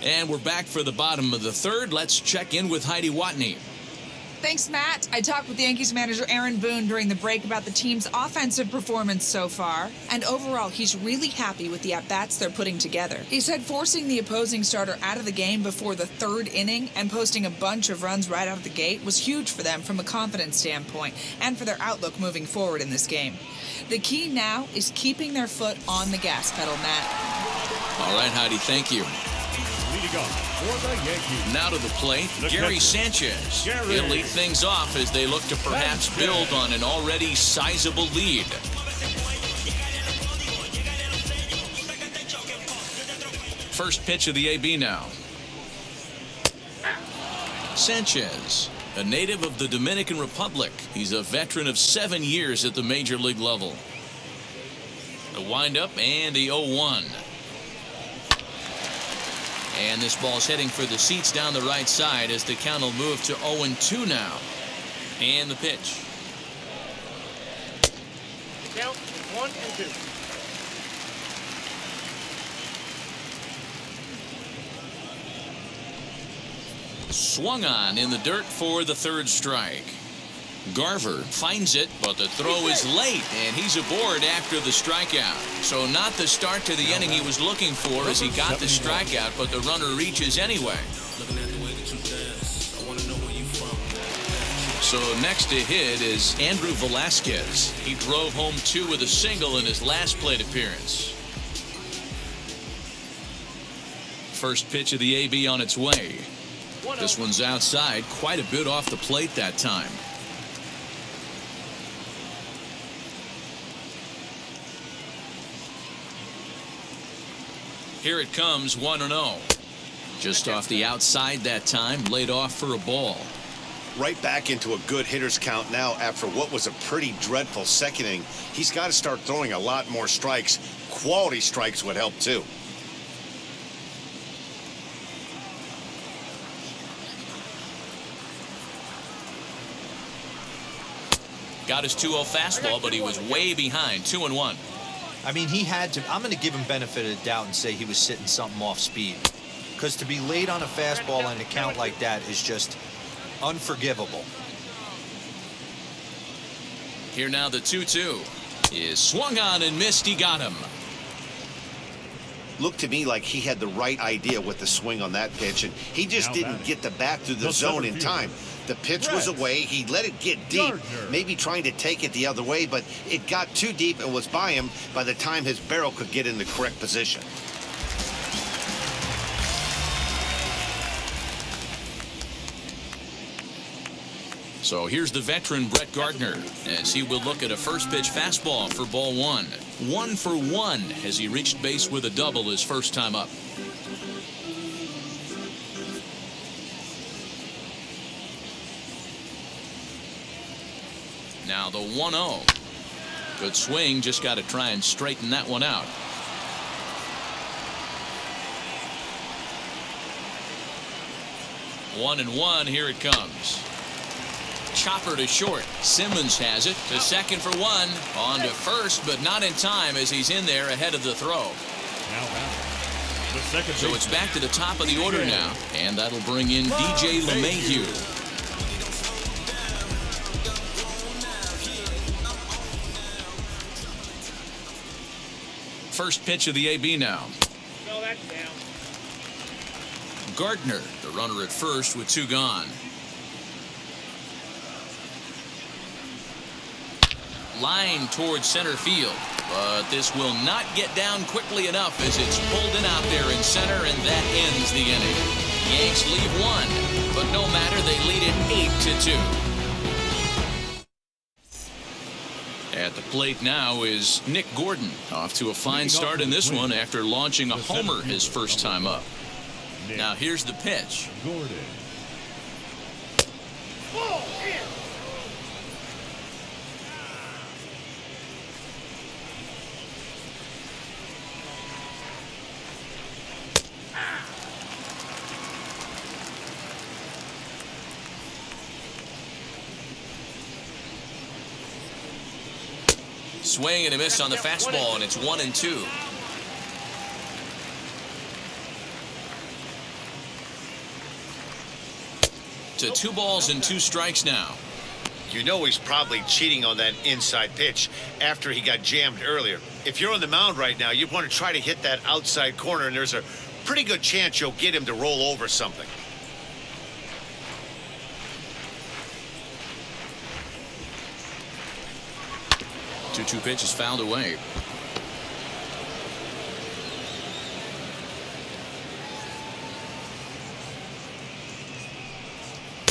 Speaker 2: And we're back for the bottom of the third. Let's check in with Heidi Watney.
Speaker 6: Thanks, Matt. I talked with Yankees manager Aaron Boone during the break about the team's offensive performance so far, and overall, he's really happy with the at-bats they're putting together. He said forcing the opposing starter out of the game before the third inning and posting a bunch of runs right out of the gate was huge for them from a confidence standpoint and for their outlook moving forward in this game. The key now is keeping their foot on the gas pedal, Matt.
Speaker 2: All right, Heidi, thank you.
Speaker 4: Leading off for the Yankees.
Speaker 2: Now to the plate, Gary Sanchez. He'll lead things off as they look to perhaps build on an already sizable lead. First pitch of the AB now. Sanchez, a native of the Dominican Republic. He's a veteran of 7 years at the major league level. The windup and the 0-1. And this ball's heading for the seats down the right side as the count will move to 0-2 now. And the pitch.
Speaker 7: Count 1-2.
Speaker 2: Swung on in the dirt for the third strike. Garver finds it, but the throw is late, and he's aboard after the strikeout. So not the start to the inning he was looking for as he got the strikeout, but the runner reaches anyway. So next to hit is Andrew Velasquez. He drove home 2 with a single in his last plate appearance. First pitch of the AB on its way. This one's outside, quite a bit off the plate that time. Here it comes, 1-0. Just off the outside that time, laid off for a ball.
Speaker 3: Right back into a good hitter's count now after what was a pretty dreadful second inning. He's got to start throwing a lot more strikes. Quality strikes would help too.
Speaker 2: Got his 2-0 fastball, but he was way behind, 2-1.
Speaker 5: I mean, he had to. I'm going to give him benefit of the doubt and say he was sitting something off speed. Because to be late on a fastball and a count like that is just unforgivable.
Speaker 2: Here now the 2-2 is swung on and missed. He got him.
Speaker 3: looked to me like he had the right idea with the swing on that pitch, and he just didn't get the bat through the zone in time. The pitch was away. He let it get deep, maybe trying to take it the other way, but it got too deep and was by him by the time his barrel could get in the correct position.
Speaker 2: So here's the veteran Brett Gardner as he will look at a first pitch fastball for ball one. 1 for 1 as he reached base with a double his first time up. Now the 1-0. Good swing, just got to try and straighten that one out. One and one, here it comes. Chopper to short. Simmons has it to second for one. On to first, but not in time as he's in there ahead of the throw.
Speaker 4: Now back. The second
Speaker 2: So it's back to the top of the order now, and that'll bring in DJ LeMahieu. First pitch of the AB now.
Speaker 7: No, that's down.
Speaker 2: Gardner, the runner at first with 2 gone. Line towards center field, but this will not get down quickly enough as it's pulled in out there in center, and that ends the inning. Yanks lead 1, but no matter, they lead it 8-2. At the plate now is Nick Gordon, off to a fine start in this one after launching a homer his first time up. Now here's the pitch.
Speaker 4: Gordon.
Speaker 2: Swing and a miss on the fastball, and it's 1-2. To 2 balls and 2 strikes now.
Speaker 3: You know he's probably cheating on that inside pitch after he got jammed earlier. If you're on the mound right now, you want to try to hit that outside corner, and there's a pretty good chance you'll get him to roll over something.
Speaker 2: Two pitches fouled away.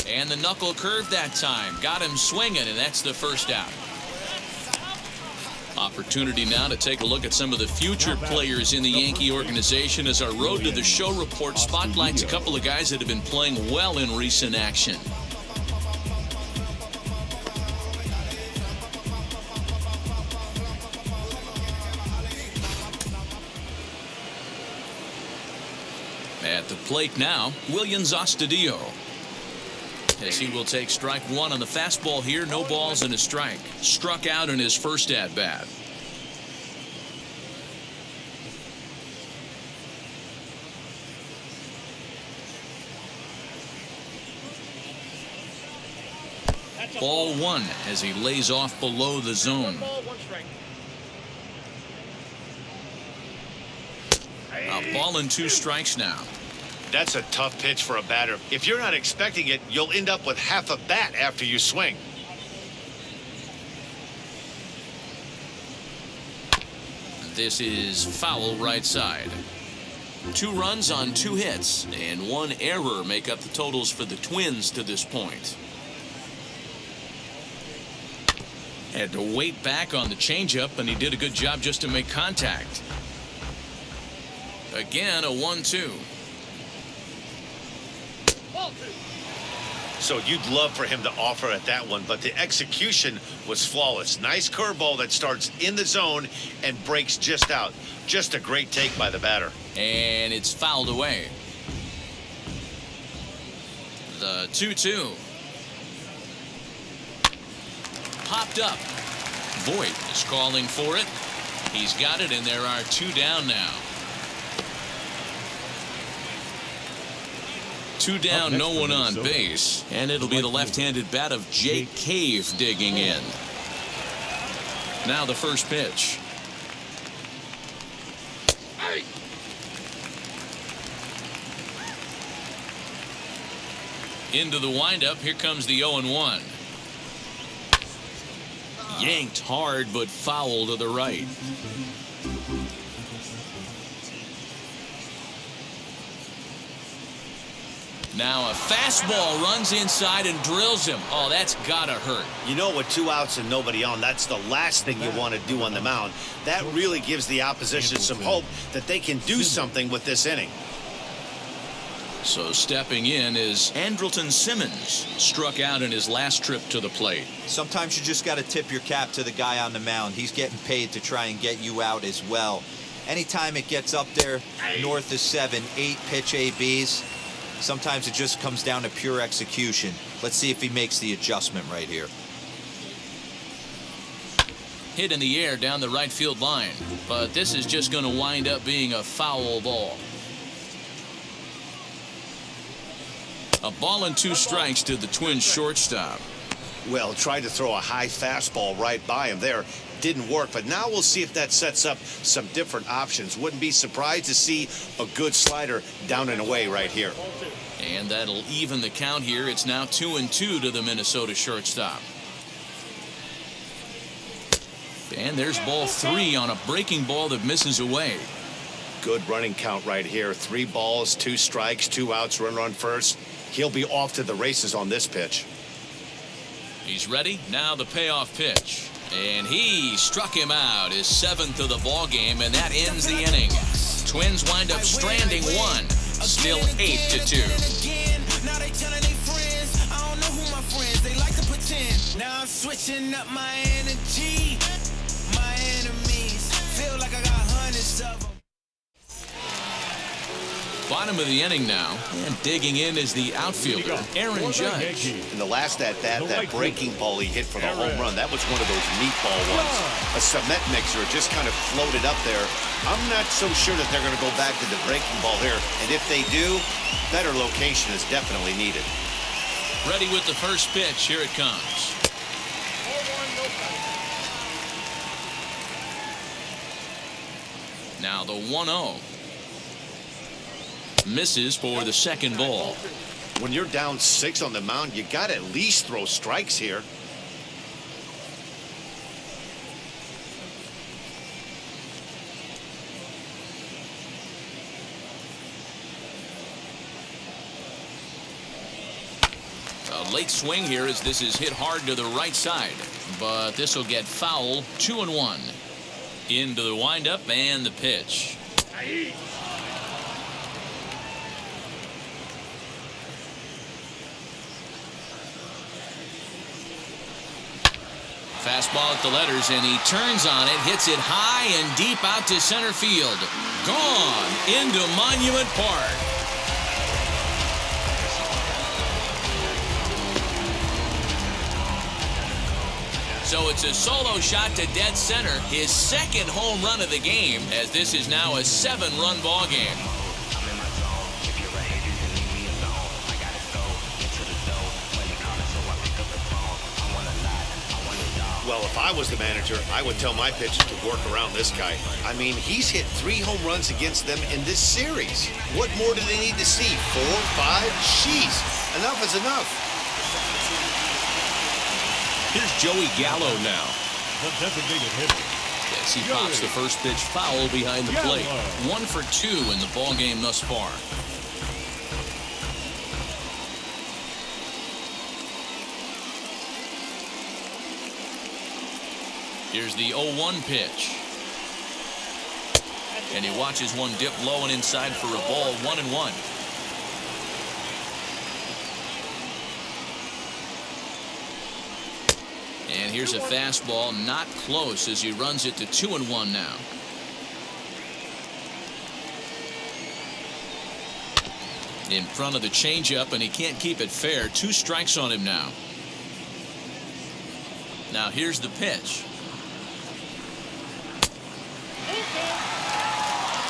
Speaker 2: And the knuckle curve that time. Got him swinging, and that's the first out. Opportunity now to take a look at some of the future players in the Yankee organization as our Road to the Show report spotlights a couple of guys that have been playing well in recent action. At the plate now, Willians Astudillo. As he will take strike 1 on the fastball here, no balls and a strike. Struck out in his first at-bat. Ball 1 as he lays off below the zone.
Speaker 7: 1 ball, 1 strike.
Speaker 2: A ball and 2 strikes now.
Speaker 3: That's a tough pitch for a batter. If you're not expecting it, you'll end up with half a bat after you swing.
Speaker 2: This is foul right side. 2 runs on 2 hits, and 1 error make up the totals for the Twins to this point. Had to wait back on the changeup, and he did a good job just to make contact. Again, a 1-2.
Speaker 3: So you'd love for him to offer at that one, but the execution was flawless. Nice curveball that starts in the zone and breaks just out. Just a great take by the batter.
Speaker 2: And it's fouled away. The 2-2. Popped up. Voit is calling for it. He's got it, and there are 2 down now. 2 down, no one on base, and it'll be the left-handed bat of Jake Cave digging in. Now the first pitch. Into the windup, here comes the 0-1. Yanked hard, but foul to the right. Now a fastball runs inside and drills him. Oh, that's gotta hurt.
Speaker 3: You know, with 2 outs and nobody on, that's the last thing you want to do on the mound. That really gives the opposition some hope that they can do something with this inning.
Speaker 2: So stepping in is Andrelton Simmons, struck out in his last trip to the plate.
Speaker 5: Sometimes you just got to tip your cap to the guy on the mound. He's getting paid to try and get you out as well. Anytime it gets up there north of 7, 8 pitch ABs, sometimes it just comes down to pure execution. Let's see if he makes the adjustment right here.
Speaker 2: Hit in the air down the right field line, but this is just going to wind up being a foul ball. A ball and 2 strikes to the Twins shortstop.
Speaker 3: Well, tried to throw a high fastball right by him there. Didn't work, but now we'll see if that sets up some different options. Wouldn't be surprised to see a good slider down and away right here.
Speaker 2: And that'll even the count here. It's now 2-2 to the Minnesota shortstop. And there's ball 3 on a breaking ball that misses away.
Speaker 3: Good running count right here. 3 balls, 2 strikes, 2 outs, run first. He'll be off to the races on this pitch.
Speaker 2: He's ready. Now the payoff pitch. And he struck him out, his 7th of the ball game, and that ends the inning. Twins wind up stranding 1, still 8-2.
Speaker 1: Now they telling their friends, I don't know who my friends, they like to pretend. Now I'm switching up my energy. My enemies feel like I got hundreds of them.
Speaker 2: Bottom of the inning now, and digging in is the outfielder, Aaron Judge.
Speaker 3: In the last at-bat, that breaking ball he hit for the home run, that was one of those meatball ones. A cement mixer just kind of floated up there. I'm not so sure that they're going to go back to the breaking ball here, and if they do, better location is definitely needed.
Speaker 2: Ready with the first pitch. Here it comes. Now the 1-0. Misses for the second ball.
Speaker 3: When you're down 6 on the mound, you got to at least throw strikes here.
Speaker 2: A late swing here as this is hit hard to the right side, but this will get foul. 2-1. Into the windup and the pitch. Fastball at the letters, and he turns on it, hits it high and deep out to center field. Gone into Monument Park. So it's a solo shot to dead center, his 2nd home run of the game, as this is now a 7-run ball game.
Speaker 3: Well, if I was the manager, I would tell my pitchers to work around this guy. I mean, he's hit 3 home runs against them in this series. What more do they need to see? 4, 5? Jeez, enough is enough.
Speaker 2: Here's Joey Gallo now.
Speaker 4: The designated hitter.
Speaker 2: Yes, he pops the first pitch foul behind the plate. 1 for 2 in the ball game thus far. Here's the 0-1 pitch. And he watches one dip low and inside for a ball. 1-1. And here's a fastball, not close, as he runs it to 2-1 now. In front of the changeup, and he can't keep it fair. 2 strikes on him now. Now here's the pitch.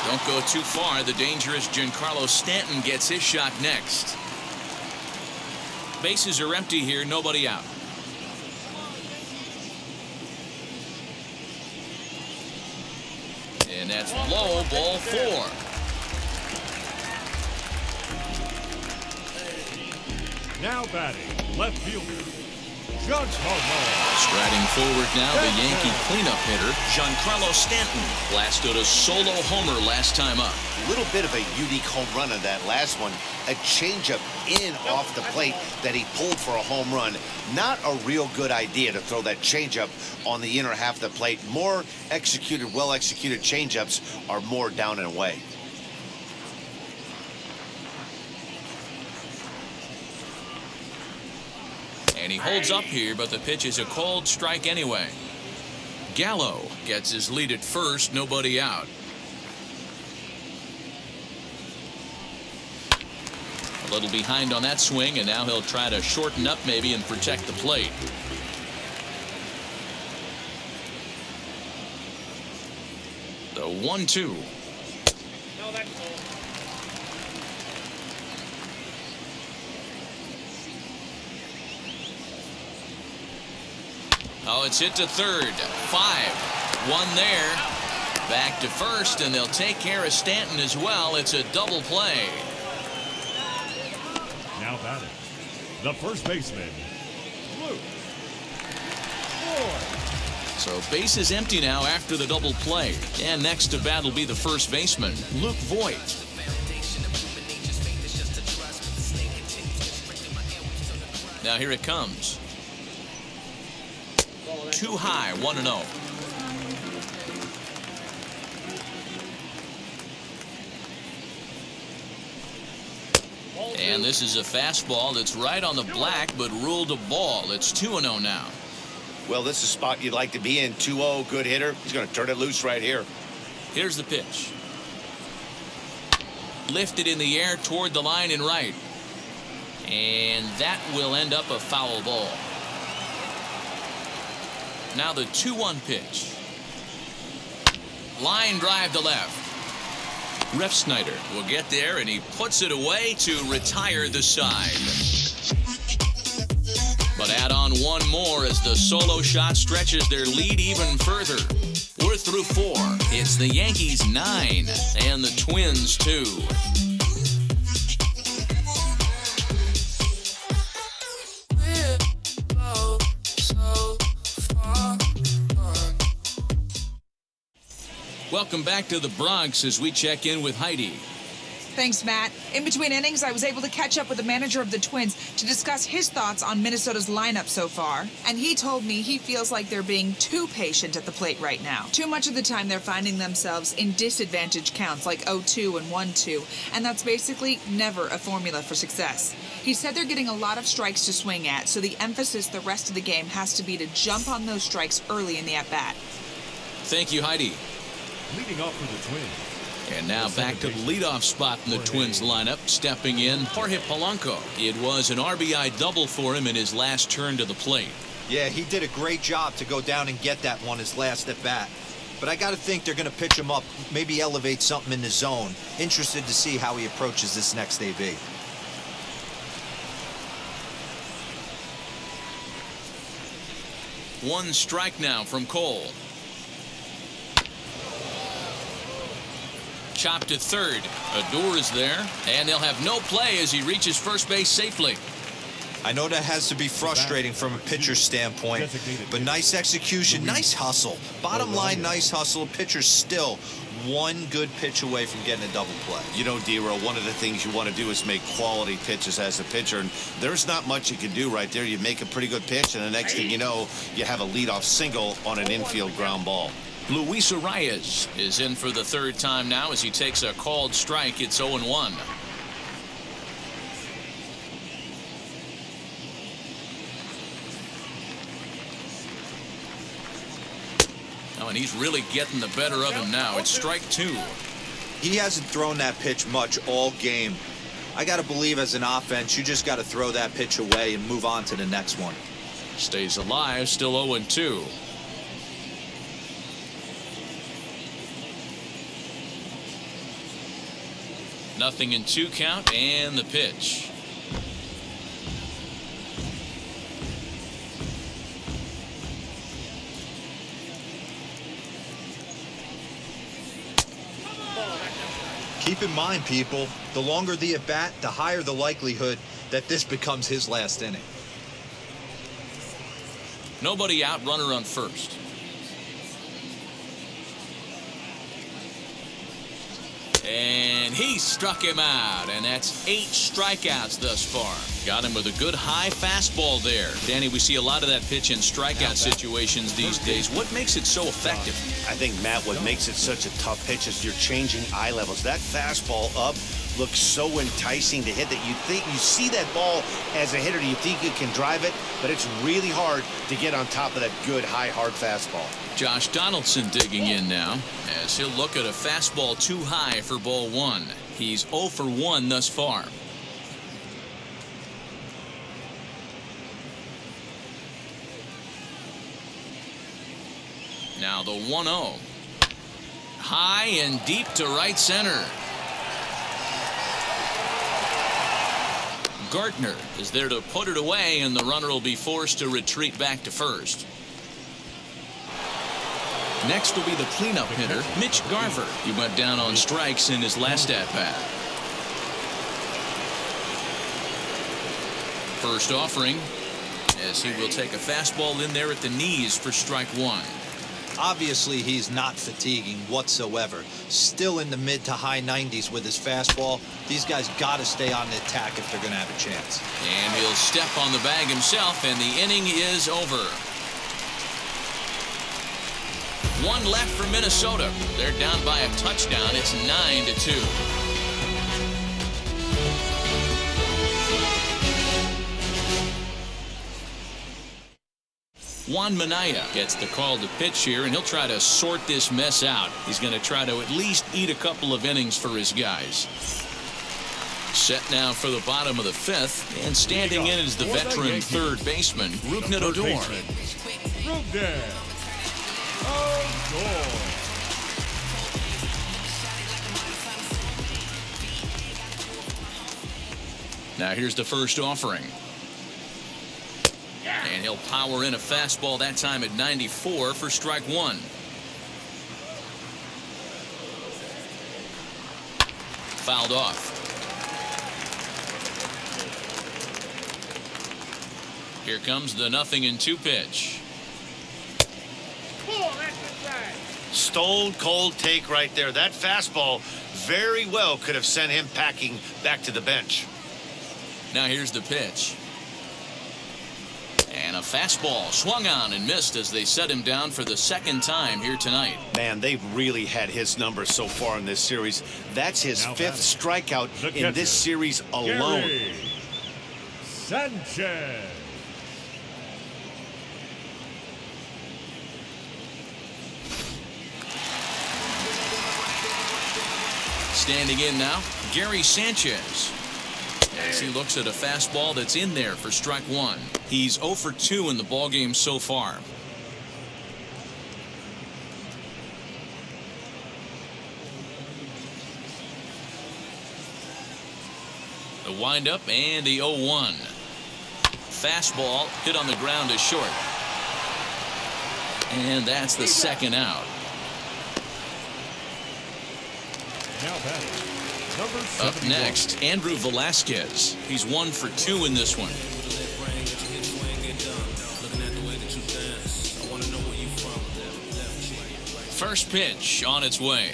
Speaker 2: Don't go too far. The dangerous Giancarlo Stanton gets his shot next. Bases are empty here, nobody out. And that's low, ball 4.
Speaker 4: Now batting, left fielder, Giancarlo.
Speaker 2: Striding forward now, the Yankee cleanup hitter, Giancarlo Stanton. Blasted a solo homer last time up.
Speaker 3: A little bit of a unique home run on that last one. A changeup in off the plate that he pulled for a home run. Not a real good idea to throw that changeup on the inner half of the plate. More executed, well-executed changeups are more down and away.
Speaker 2: And he holds up here, but the pitch is a cold strike anyway. Gallo gets his lead at first, nobody out. A little behind on that swing, and now he'll try to shorten up maybe and protect the plate. The 1-2.
Speaker 7: No, that's cool.
Speaker 2: Oh, it's hit to third. 5-1 there. Back to first, and they'll take care of Stanton as well. It's a double play.
Speaker 4: Now batting, the first baseman, Luke Voigt.
Speaker 2: So base is empty now after the double play. And next to bat will be the first baseman, Luke Voigt. Now here it comes. Too high, 1-0. And this is a fastball that's right on the black, but ruled a ball. It's 2-0 now.
Speaker 3: Well, this is a spot you'd like to be in. 2-0, good hitter. He's going to turn it loose right here.
Speaker 2: Here's the pitch. Lifted in the air toward the line and right. And that will end up a foul ball. Now the 2-1 pitch. Line drive to left. Ref Snyder will get there, and he puts it away to retire the side. But add on one more as the solo shot stretches their lead even further. We're through 4. It's the Yankees 9 and the Twins 2. Welcome back to the Bronx as we check in with Heidi.
Speaker 6: Thanks, Matt. In between innings, I was able to catch up with the manager of the Twins to discuss his thoughts on Minnesota's lineup so far. And he told me he feels like they're being too patient at the plate right now. Too much of the time they're finding themselves in disadvantage counts like 0-2 and 1-2. And that's basically never a formula for success. He said they're getting a lot of strikes to swing at, so the emphasis the rest of the game has to be to jump on those strikes early in the at-bat.
Speaker 2: Thank you, Heidi.
Speaker 4: Leading off for the Twins.
Speaker 2: And now back to the leadoff spot in the Twins lineup. Stepping in, Jorge Polanco. It was an RBI double for him in his last turn to the plate.
Speaker 5: Yeah, he did a great job to go down and get that one his last at bat. But I got to think they're going to pitch him up, maybe elevate something in the zone. Interested to see how he approaches this next AB.
Speaker 2: One strike now from Cole. Chopped to third. Adore is there, and they'll have no play as he reaches first base safely.
Speaker 5: I know that has to be frustrating from a pitcher's standpoint, but nice execution, nice hustle. Bottom line, nice hustle. Pitcher's still one good pitch away from getting a double play.
Speaker 3: You know, D-Roll, one of the things you want to do is make quality pitches as a pitcher, and there's not much you can do right there. You make a pretty good pitch, and the next thing you know, you have a leadoff single on an infield ground ball.
Speaker 2: Luis Arias is in for the third time now as he takes a called strike. It's 0-1. Oh, and he's really getting the better of him now. It's strike 2.
Speaker 5: He hasn't thrown that pitch much all game. I got to believe as an offense, you just got to throw that pitch away and move on to the next one.
Speaker 2: Stays alive, still 0-2. Nothing in 2 count, and the pitch.
Speaker 5: Keep Keep in mind, people, the longer the at-bat, the higher the likelihood that this becomes his last inning.
Speaker 2: Nobody out, runner on first. And he struck him out, and that's 8 strikeouts thus far. Got him with a good high fastball there. Danny, we see a lot of that pitch in strikeout situations these days. What makes it so effective?
Speaker 3: I think, Matt, what makes it such a tough pitch is you're changing eye levels. That fastball up looks so enticing to hit that you think you see that ball as a hitter, you think you can drive it, but it's really hard to get on top of that good high hard fastball.
Speaker 2: Josh Donaldson digging in now as he'll look at a fastball too high for ball 1. He's 0 for 1 thus far. Now the 1-0. High and deep to right center. Gartner is there to put it away, and the runner will be forced to retreat back to first. Next will be the cleanup hitter, Mitch Garver. He went down on strikes in his last at-bat. First offering, as he will take a fastball in there at the knees for strike 1.
Speaker 5: Obviously, he's not fatiguing whatsoever. Still in the mid to high 90s with his fastball. These guys got to stay on the attack if they're going to have a chance.
Speaker 2: And he'll step on the bag himself, and the inning is over. 1 left for Minnesota. They're down by a touchdown. It's 9-2. Juan Maeda gets the call to pitch here, and he'll try to sort this mess out. He's going to try to at least eat a couple of innings for his guys. Set now for the bottom of the 5th, and standing in is the veteran third baseman, Rougned Odor. Now here's the first offering. And he'll power in a fastball that time at 94 for strike 1. Fouled off. Here comes the 0-2 pitch.
Speaker 3: Stone cold take right there. That fastball very well could have sent him packing back to the bench.
Speaker 2: Now here's the pitch. And a fastball swung on and missed as they set him down for the second time here tonight.
Speaker 3: Man, they've really had his number so far in this series. That's his 5th strikeout in this series alone.
Speaker 4: Gerrit Sanchez.
Speaker 2: Standing in now, Gerrit Sanchez, as he looks at a fastball that's in there for strike 1. He's 0 for 2 in the ballgame so far. The windup and the 0-1. Fastball hit on the ground is short. And that's the second out.
Speaker 4: Now batting, number 71.
Speaker 2: Up next, Andrew Velasquez. He's 1 for 2 in this one. First pitch on its way.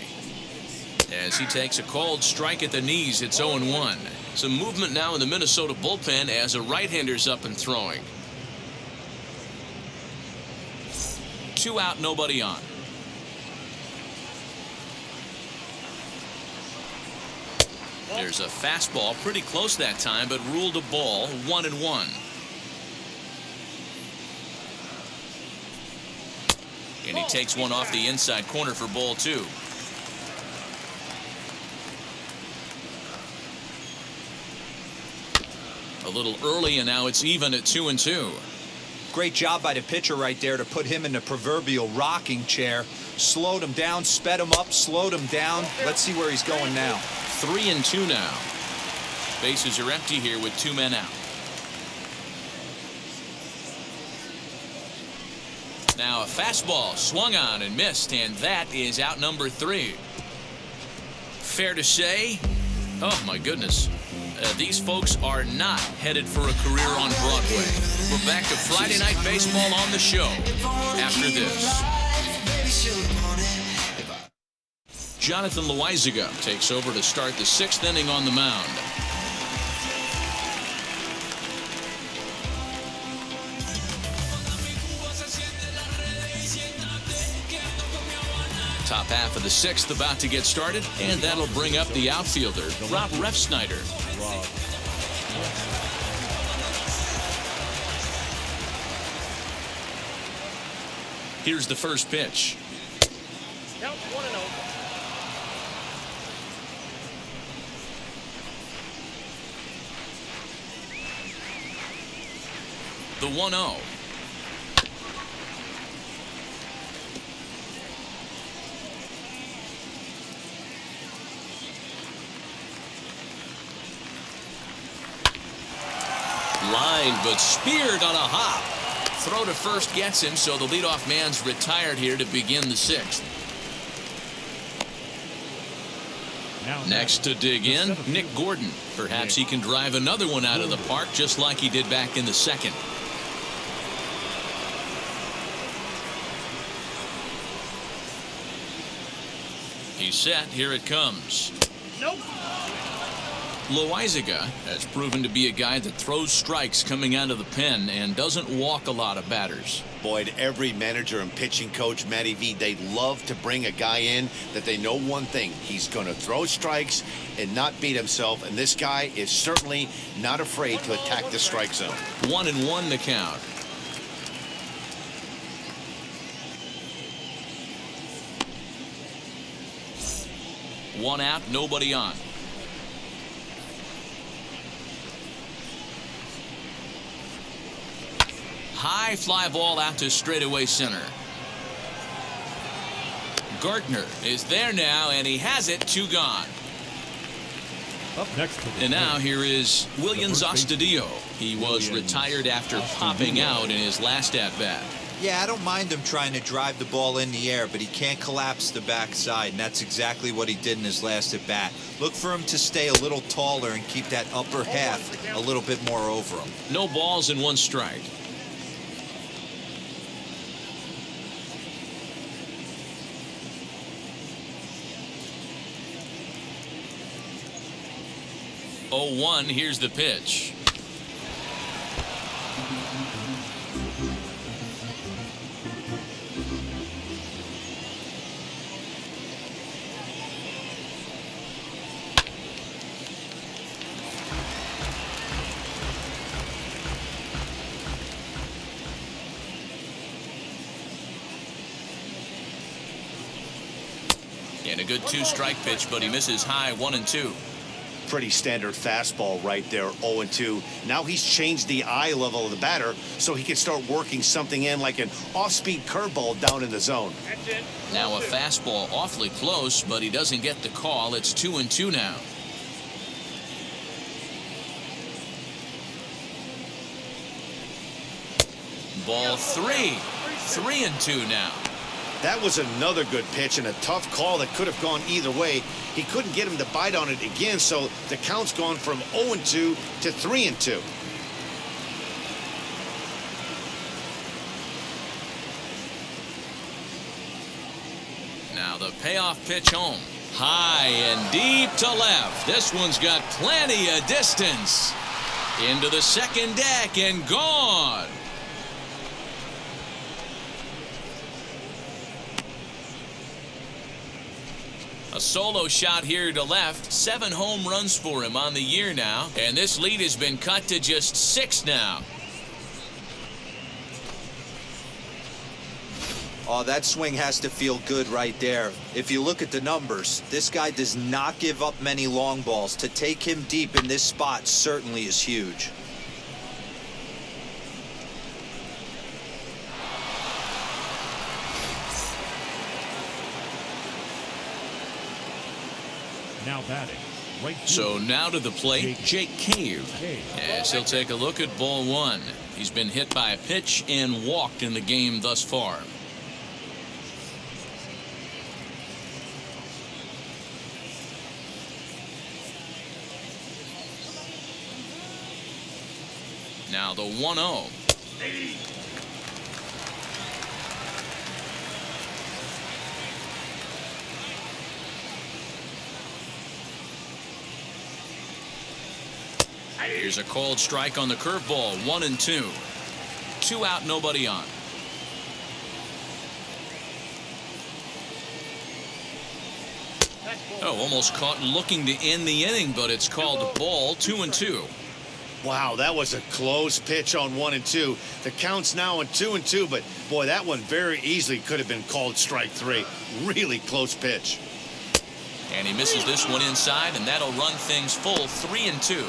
Speaker 2: As he takes a called strike at the knees, it's 0-1. Some movement now in the Minnesota bullpen as a right-hander's up and throwing. 2 out, nobody on. There's a fastball pretty close that time, but ruled a ball, 1-1. And he takes one off the inside corner for ball 2. A little early, and now it's even at 2-2.
Speaker 5: Great job by the pitcher right there to put him in the proverbial rocking chair. Slowed him down, sped him up, slowed him down. Let's see where he's going now.
Speaker 2: 3-2 now. Bases are empty here with 2 men out. Now a fastball swung on and missed, and that is out number 3. Fair to say, oh my goodness, these folks are not headed for a career on Broadway. We're back to Friday Night Baseball on the show after this. Jonathan Loaizaga takes over to start the 6th inning on the mound. Top half of the 6th about to get started, and that'll bring up the outfielder, Rob Refsnyder. Here's the first pitch.
Speaker 7: Count 1-0.
Speaker 2: The 1-0. Line, but speared on a hop. Throw to first gets him, so the leadoff man's retired here to begin the 6th. Next to dig in, Nick Gordon. Perhaps he can drive another one out of the park just like he did back in the 2nd. He's set. Here it comes.
Speaker 7: Nope.
Speaker 2: Loaizaga has proven to be a guy that throws strikes coming out of the pen and doesn't walk a lot of batters.
Speaker 3: Boyd, every manager and pitching coach, Matty V, they love to bring a guy in that they know one thing. He's going to throw strikes and not beat himself, and this guy is certainly not afraid to attack the strike zone.
Speaker 2: 1-1 the count. One out, nobody on. High fly ball out to straightaway center. Gardner is there now, and he has it. 2 gone.
Speaker 4: Up next to the
Speaker 2: And now
Speaker 4: plate,
Speaker 2: here is Willians
Speaker 4: the first
Speaker 2: Astudillo. He was
Speaker 4: Willians
Speaker 2: retired after popping out in his last at-bat.
Speaker 5: Yeah, I don't mind him trying to drive the ball in the air, but he can't collapse the backside, and that's exactly what he did in his last at-bat. Look for him to stay a little taller and keep that upper half a little bit more over him.
Speaker 2: No balls and 1 strike. Oh, 1, here's the pitch. And a good 2-strike pitch, but he misses high. 1-2.
Speaker 3: Pretty standard fastball right there, 0-2. Now he's changed the eye level of the batter so he can start working something in like an off-speed curveball down in the zone.
Speaker 7: That's it.
Speaker 2: Now a fastball awfully close, but he doesn't get the call. It's 2-2 now. Ball 3. 3-2 now.
Speaker 3: That was another good pitch and a tough call that could have gone either way. He couldn't get him to bite on it again, so the count's gone from 0-2 to 3-2.
Speaker 2: Now the payoff pitch home. High and deep to left. This one's got plenty of distance. Into the second deck and gone. A solo shot here to left. 7 home runs for him on the year now. And this lead has been cut to just 6 now.
Speaker 5: Oh, that swing has to feel good right there. If you look at the numbers, this guy does not give up many long balls. To take him deep in this spot certainly is huge.
Speaker 4: Now batting. Right
Speaker 2: So now to the plate, Jake Cave. Yes, he'll take a look at ball 1. He's been hit by a pitch and walked in the game thus far. Now the 1-0. Here's a called strike on the curveball. 1-2. 2 out, nobody on. Oh, almost caught looking to end the inning, but it's called ball. 2-2.
Speaker 3: Wow, that was a close pitch on 1-2. The count's now on 2-2, but boy, that one very easily could have been called strike 3. Really close pitch.
Speaker 2: And he misses this one inside, and that'll run things full. 3-2.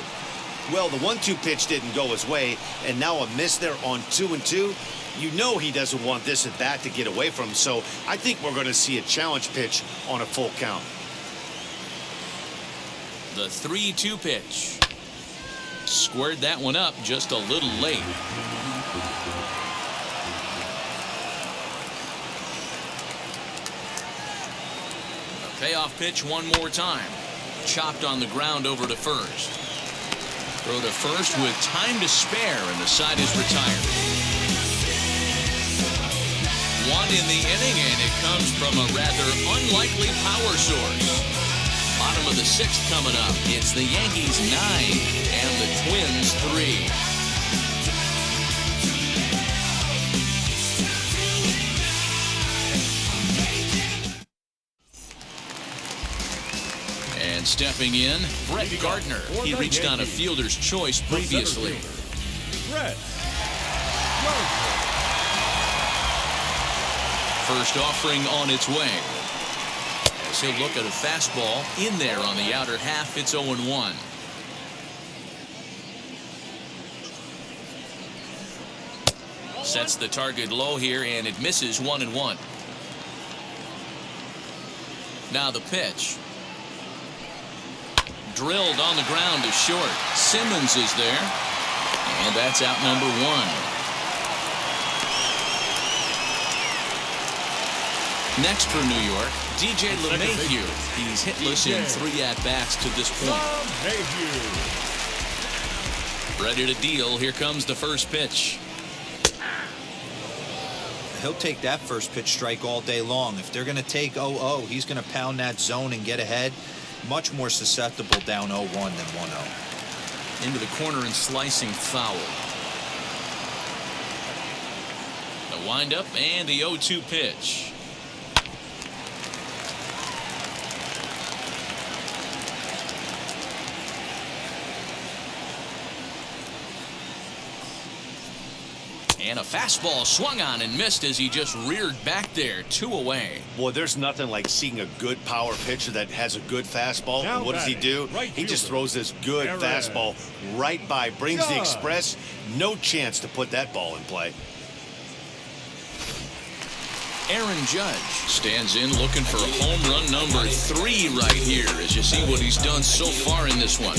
Speaker 3: Well, the 1-2 pitch didn't go his way, and now a miss there on 2-2. You know he doesn't want this at bat to get away from him, so I think we're going to see a challenge pitch on a full count.
Speaker 2: The 3-2 pitch. Squared that one up just a little late. A payoff pitch one more time. Chopped on the ground over to first. Throw to first with time to spare, and the side is retired. 1 in the inning, and it comes from a rather unlikely power source. Bottom of the 6th coming up. It's the Yankees 9 and the Twins 3. And stepping in, Brett Gardner. He reached on a fielder's choice previously.
Speaker 4: Brett.
Speaker 2: First offering on its way. As he'll look at a fastball in there on the outer half. It's 0-1. Sets the target low here, and it misses. 1-1. Now the pitch. Drilled on the ground to short. Simmons is there, and that's out number 1. Next for New York, DJ LeMahieu. He's hitless in 3 at-bats to this point. Ready to deal. Here comes the first pitch.
Speaker 5: He'll take that first pitch strike all day long. If they're going to take 0-0, he's going to pound that zone and get ahead. Much more susceptible down 0-1 than 1-0.
Speaker 2: Into the corner and slicing foul. The windup and the 0-2 pitch. And a fastball swung on and missed as he just reared back there. 2 away.
Speaker 3: Boy, there's nothing like seeing a good power pitcher that has a good fastball. And what does he do? He just throws this good fastball right by, brings the express. No chance to put that ball in play.
Speaker 2: Aaron Judge stands in looking for home run number 3 right here as you see what he's done so far in this one.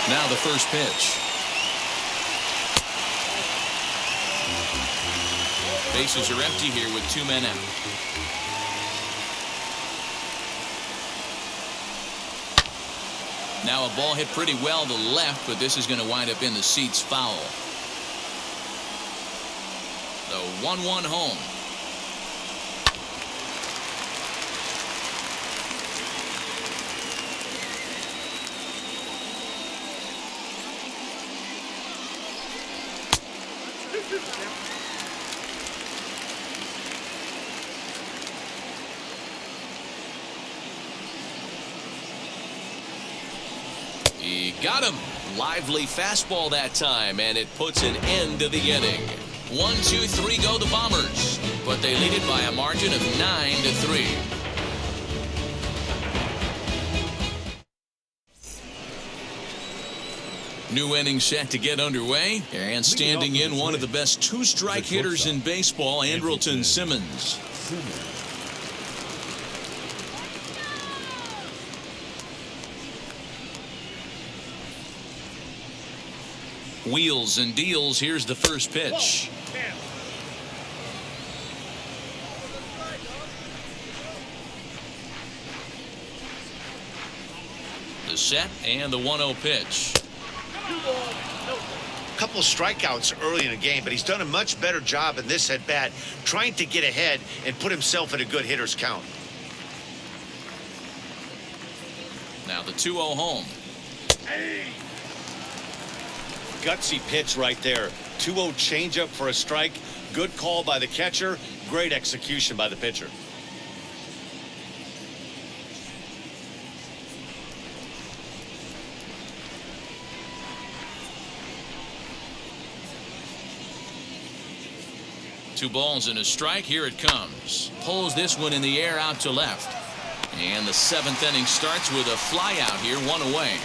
Speaker 2: Now the first pitch. Bases are empty here with 2 men out. Now a ball hit pretty well to left, but this is going to wind up in the seats foul. The 1-1 home. He got him. Lively fastball that time, and it puts an end to the inning. 1, 2, 3 go the Bombers, but they lead it by a margin of 9-3. New inning set to get underway, and standing in one of the best 2-strike hitters in baseball, Andrelton Simmons. Wheels and deals. Here's the first pitch. set and the 1-0 pitch.
Speaker 3: A couple of strikeouts early in the game, but he's done a much better job in this at-bat trying to get ahead and put himself in a good hitter's count.
Speaker 2: Now the 2-0 home.
Speaker 3: Gutsy pitch right there. 2-0 changeup for a strike. Good call by the catcher. Great execution by the pitcher.
Speaker 2: Two balls and a strike. Here it comes. Pulls this one in the air out to left. And the 7th inning starts with a fly out here, 1 away.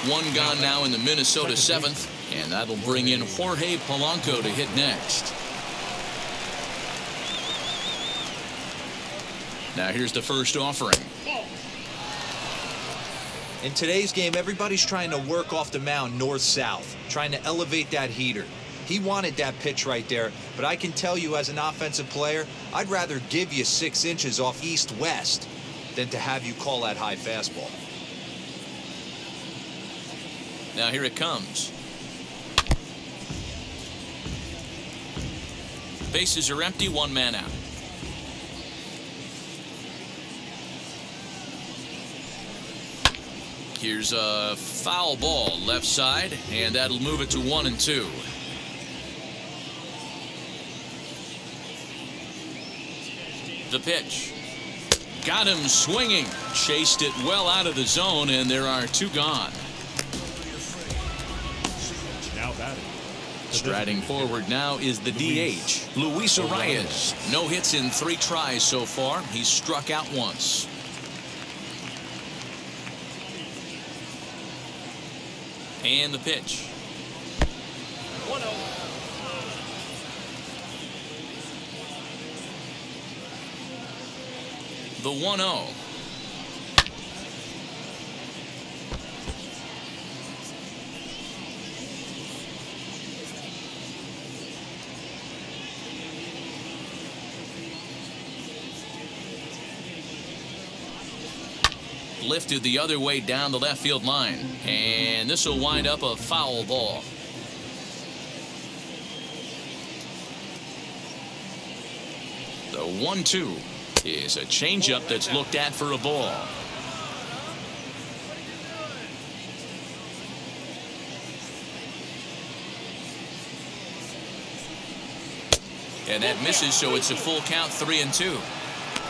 Speaker 2: 1 gone now in the Minnesota 7th, and that'll bring in Jorge Polanco to hit next. Now here's the first offering.
Speaker 5: In today's game, everybody's trying to work off the mound north-south, trying to elevate that heater. He wanted that pitch right there, but I can tell you as an offensive player, I'd rather give you 6 inches off east-west than to have you call that high fastball.
Speaker 2: Now here it comes. Bases are empty, 1 man out. Here's a foul ball left side, and that'll move it to 1-2. The pitch. Got him swinging. Chased it well out of the zone, and there are 2 gone.
Speaker 4: Now batting.
Speaker 2: Striding forward now is the DH, Luis Arias. No hits in 3 tries so far. He's struck out once. And the pitch.
Speaker 7: 1-0.
Speaker 2: The 1-0. Lifted the other way down the left field line, and this will wind up a foul ball. The 1-2 is a changeup that's looked at for a ball. And that misses, so it's a full count, 3-2.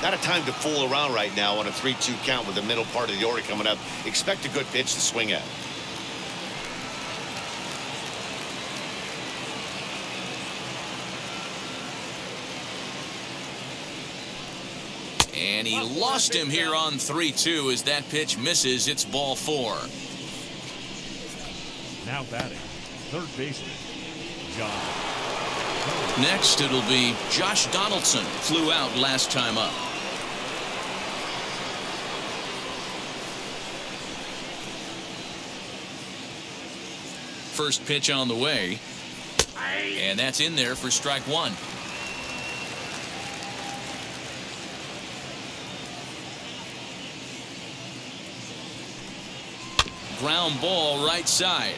Speaker 3: Not a time to fool around right now on a 3-2 count with the middle part of the order coming up. Expect a good pitch to swing at.
Speaker 2: And he lost him here on 3-2 as that pitch misses. It's ball 4.
Speaker 4: Now batting. Third baseman, John.
Speaker 2: Next, it'll be Josh Donaldson. Flew out last time up. First pitch on the way. And that's in there for strike 1. Ground ball right side.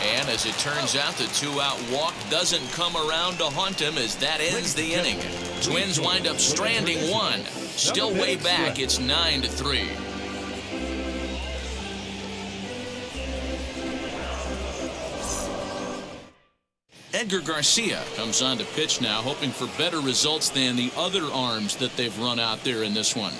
Speaker 2: And as it turns out, the 2-out walk doesn't come around to haunt him as that ends the inning. Twins wind up stranding 1. Still way back. It's 9-3. Edgar Garcia comes on to pitch now, hoping for better results than the other arms that they've run out there in this one.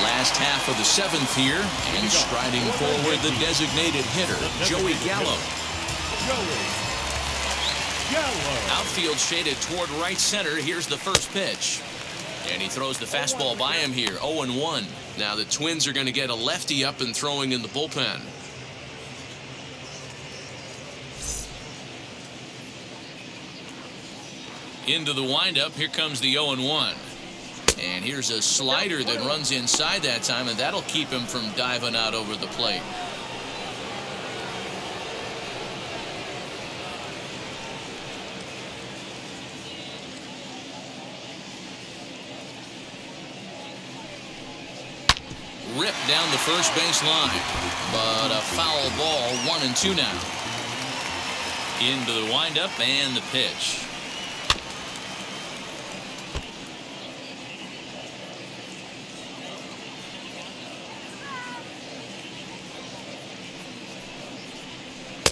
Speaker 2: Last half of the 7th here, and striding forward the designated hitter, Joey Gallo. Outfield shaded toward right center. Here's the first pitch. And he throws the fastball by him here, 0-1. Now the Twins are going to get a lefty up and throwing in the bullpen. Into the windup, here comes the 0-1. And here's a slider that runs inside that time, and that'll keep him from diving out over the plate. ripped down the first base line. But a foul ball, 1-2 now. Into the windup and the pitch.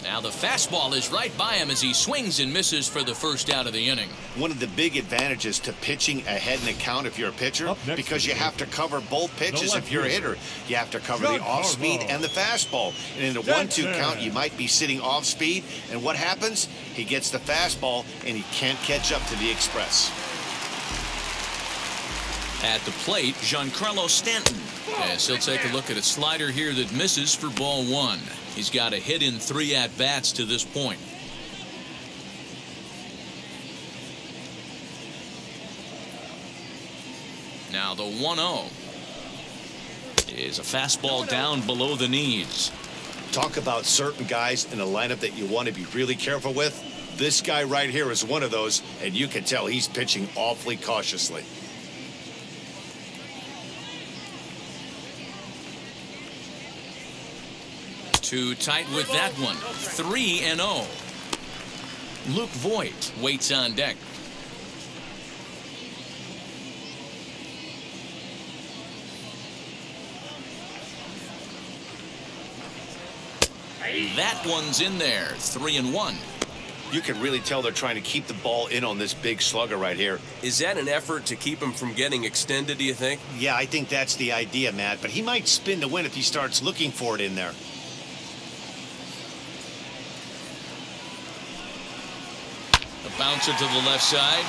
Speaker 2: Now the fastball is right by him as he swings and misses for the first out of the inning.
Speaker 3: One of the big advantages to pitching ahead in the count if you're a pitcher, because you have to cover both pitches if you're a hitter. You have to cover the off-speed and the fastball. And in a 1-2 count, you might be sitting off-speed. And what happens? He gets the fastball, and he can't catch up to the express.
Speaker 2: At the plate, Giancarlo Stanton. As he'll take a look at a slider here that misses for ball 1. He's got a hit in 3 at-bats to this point. Now the 1-0 is a fastball down below the knees.
Speaker 3: Talk about certain guys in a lineup that you want to be really careful with. This guy right here is one of those, and you can tell he's pitching awfully cautiously.
Speaker 2: Too tight with that one. 3-0. Luke Voigt waits on deck. That one's in there. 3-1.
Speaker 3: You can really tell they're trying to keep the ball in on this big slugger right here.
Speaker 8: Is that an effort to keep him from getting extended, do you think?
Speaker 3: Yeah, I think that's the idea, Matt. But he might spin to win if he starts looking for it in there.
Speaker 2: The bouncer to the left side.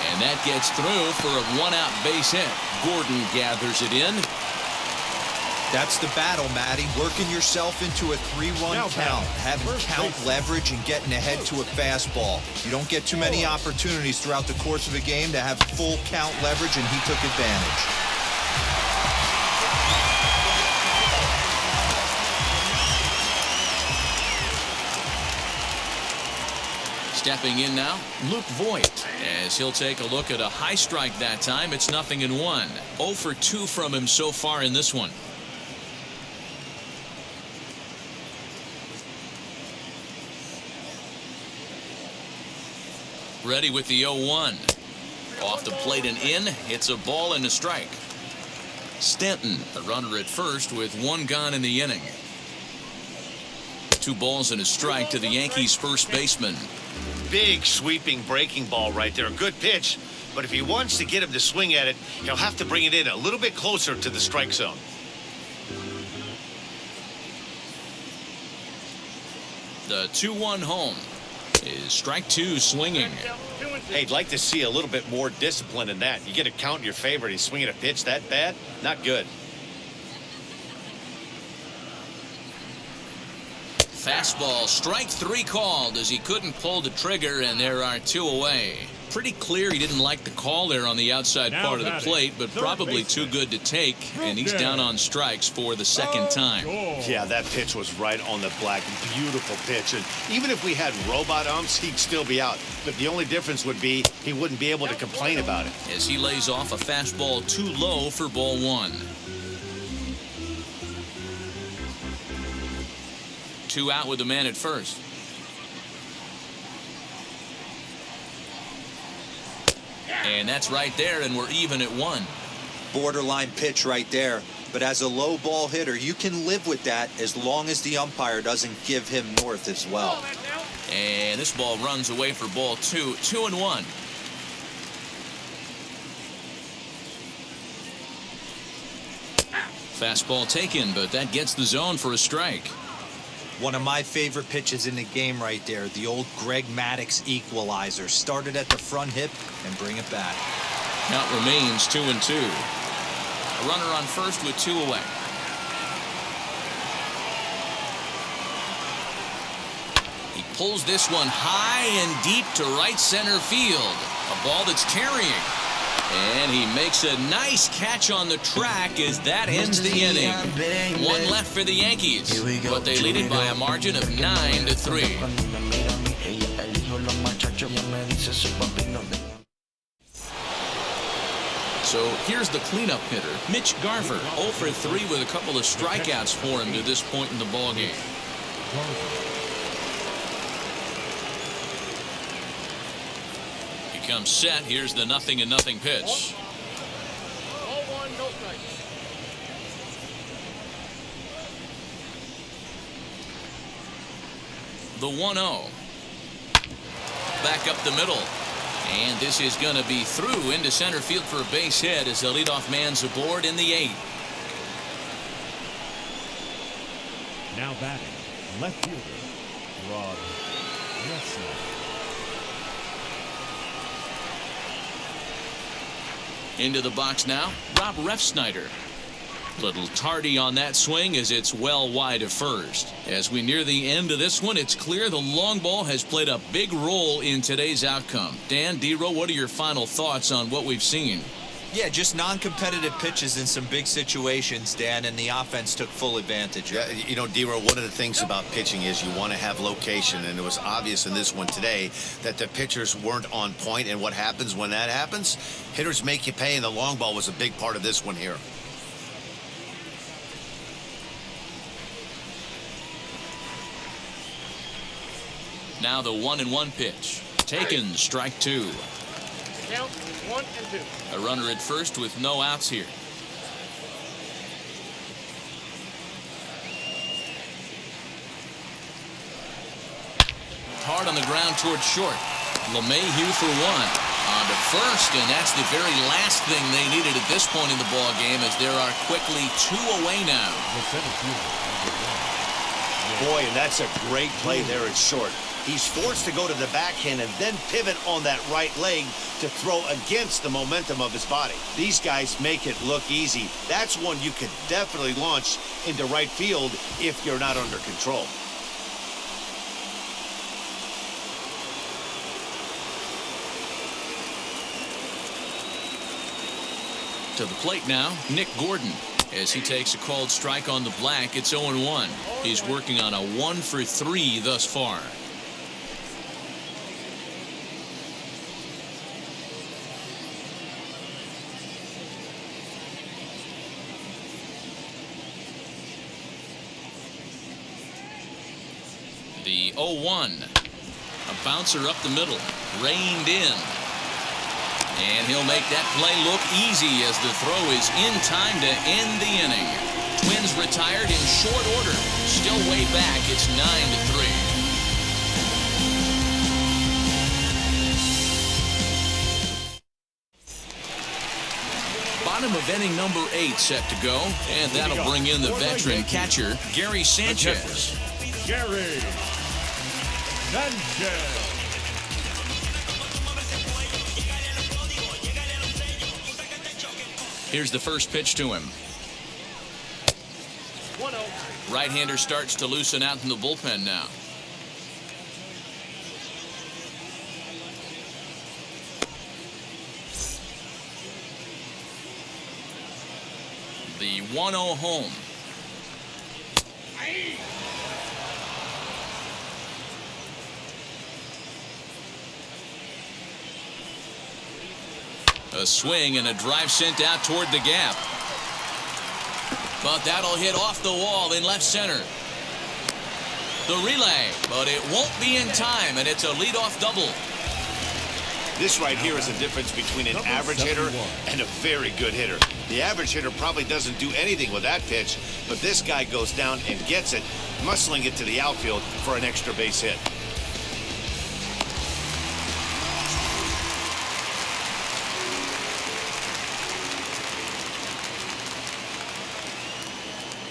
Speaker 2: And that gets through for a 1-out base hit. Gordon gathers it in.
Speaker 5: That's the battle, Matty. Working yourself into a 3-1 count, having count leverage and getting ahead to a fastball. You don't get too many opportunities throughout the course of a game to have full count leverage, and he took advantage.
Speaker 2: Stepping in now, Luke Voigt, as he'll take a look at a high strike that time. It's 0-1. 0 for 2 from him so far in this one. Ready with the 0-1. Off the plate and in. It's a ball and a strike. Stanton, the runner at first with 1 gone in the inning. 2 balls and a strike to the Yankees first baseman.
Speaker 3: Big sweeping breaking ball right there. Good pitch. But if he wants to get him to swing at it, he'll have to bring it in a little bit closer to the strike zone.
Speaker 2: The 2-1 home is strike 2 swinging.
Speaker 3: Hey, I'd like to see a little bit more discipline in that. You get a count in your favor and he's swinging a pitch that bad? Not good.
Speaker 2: Fastball, strike 3 called as he couldn't pull the trigger, and there are 2 away. Pretty clear he didn't like the call there on the outside part of the plate, but probably too good to take, and he's down on strikes for the second time.
Speaker 3: Yeah, that pitch was right on the black. Beautiful pitch. And even if we had robot umps, he'd still be out. But the only difference would be he wouldn't be able to complain about it.
Speaker 2: As he lays off a fastball too low for ball 1. 2 out with the man at first. And that's right there, and we're even at 1.
Speaker 5: Borderline pitch right there. But as a low ball hitter, you can live with that as long as the umpire doesn't give him north as well.
Speaker 2: And this ball runs away for ball 2. 2-1. Fastball taken, but that gets the zone for a strike.
Speaker 5: One of my favorite pitches in the game right there, the old Greg Maddux equalizer. Started at the front hip and bring it back.
Speaker 2: Count remains 2-2. A runner on first with 2 away. He pulls this one high and deep to right center field. A ball that's carrying. And he makes a nice catch on the track as that ends the inning. 1 left for the Yankees, but they lead it by a margin of 9-3. So here's the cleanup hitter, Mitch Garver, 0 for 3 with a couple of strikeouts for him to this point in the ballgame. He comes set. Here's the 0-0 pitch.
Speaker 7: Ball one, no strikes.
Speaker 2: The 1-0. Back up the middle. And this is going to be through into center field for a base hit as the leadoff man's aboard in the 8th.
Speaker 4: Now batting, left fielder, Rob Refsnyder.
Speaker 2: Into the box now, Rob Refsnyder. Little tardy on that swing as it's well wide of first. As we near the end of this one, it's clear the long ball has played a big role in today's outcome. Dan, D-Row, what are your final thoughts on what we've seen?
Speaker 5: Yeah, just non-competitive pitches in some big situations, Dan, and the offense took full advantage.
Speaker 3: Yeah, you know, D-Row, one of the things about pitching is you want to have location, and it was obvious in this one today that the pitchers weren't on point, and what happens when that happens? Hitters make you pay, and the long ball was a big part of this one here.
Speaker 2: Now the 1-1 pitch. Taken, strike 2.
Speaker 7: Count 1 and 2.
Speaker 2: A runner at first with no outs here. Hard on the ground towards short. LeMahieu for 1. On to first, and that's the very last thing they needed at this point in the ball game, as there are quickly 2 away now.
Speaker 3: Boy, and that's a great play there at short. He's forced to go to the backhand and then pivot on that right leg to throw against the momentum of his body. These guys make it look easy. That's one you could definitely launch into right field if you're not under control.
Speaker 2: To the plate now, Nick Gordon. As he takes a called strike on the black, it's 0-1. He's working on a 1 for 3 thus far. The 0-1. A bouncer up the middle. Reined in. And he'll make that play look easy as the throw is in time to end the inning. Twins retired in short order. Still way back. It's 9-3. Bottom of inning number 8 set to go. And that'll bring in the veteran catcher, Gary Sanchez.
Speaker 4: Gerrit Sanchez.
Speaker 2: Here's the first pitch to him.
Speaker 7: 1-0.
Speaker 2: Right-hander starts to loosen out in the bullpen now. The 1-0 home. A swing and a drive sent out toward the gap. But that'll hit off the wall in left center. The relay, but it won't be in time, and it's a leadoff double.
Speaker 3: This right here is the difference between an average hitter and a very good hitter. The average hitter probably doesn't do anything with that pitch, but this guy goes down and gets it, muscling it to the outfield for an extra base hit.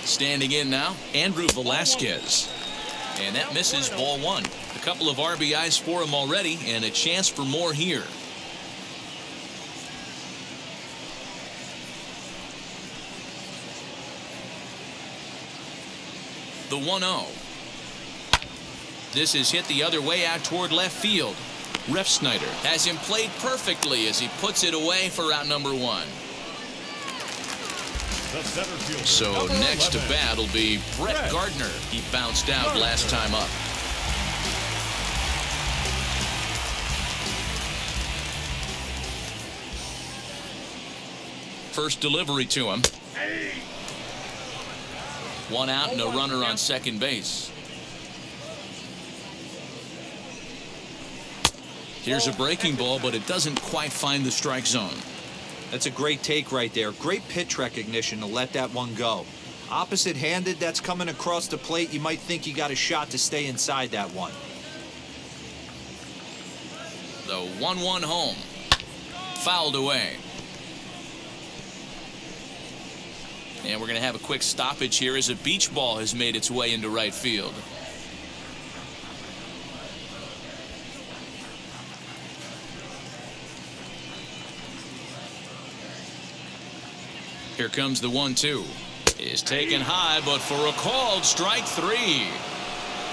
Speaker 2: Standing in now, Andrew Velasquez. And that misses ball 1. A couple of RBIs for him already, and a chance for more here. The 1-0. This is hit the other way out toward left field. Refsnyder has him played perfectly as he puts it away for out number 1. So next to bat will be Brett Gardner. He bounced out last time up. first delivery to him. One out and a runner on second base. Here's a breaking ball, but it doesn't quite find the strike zone.
Speaker 5: That's a great take right there. Great pitch recognition to let that one go. Opposite-handed, that's coming across the plate. You might think you got a shot to stay inside that one.
Speaker 2: The 1-1 home. Fouled away. And we're going to have a quick stoppage here as a beach ball has made its way into right field. Here comes the 1-2. Is taken high, but for a called strike 3.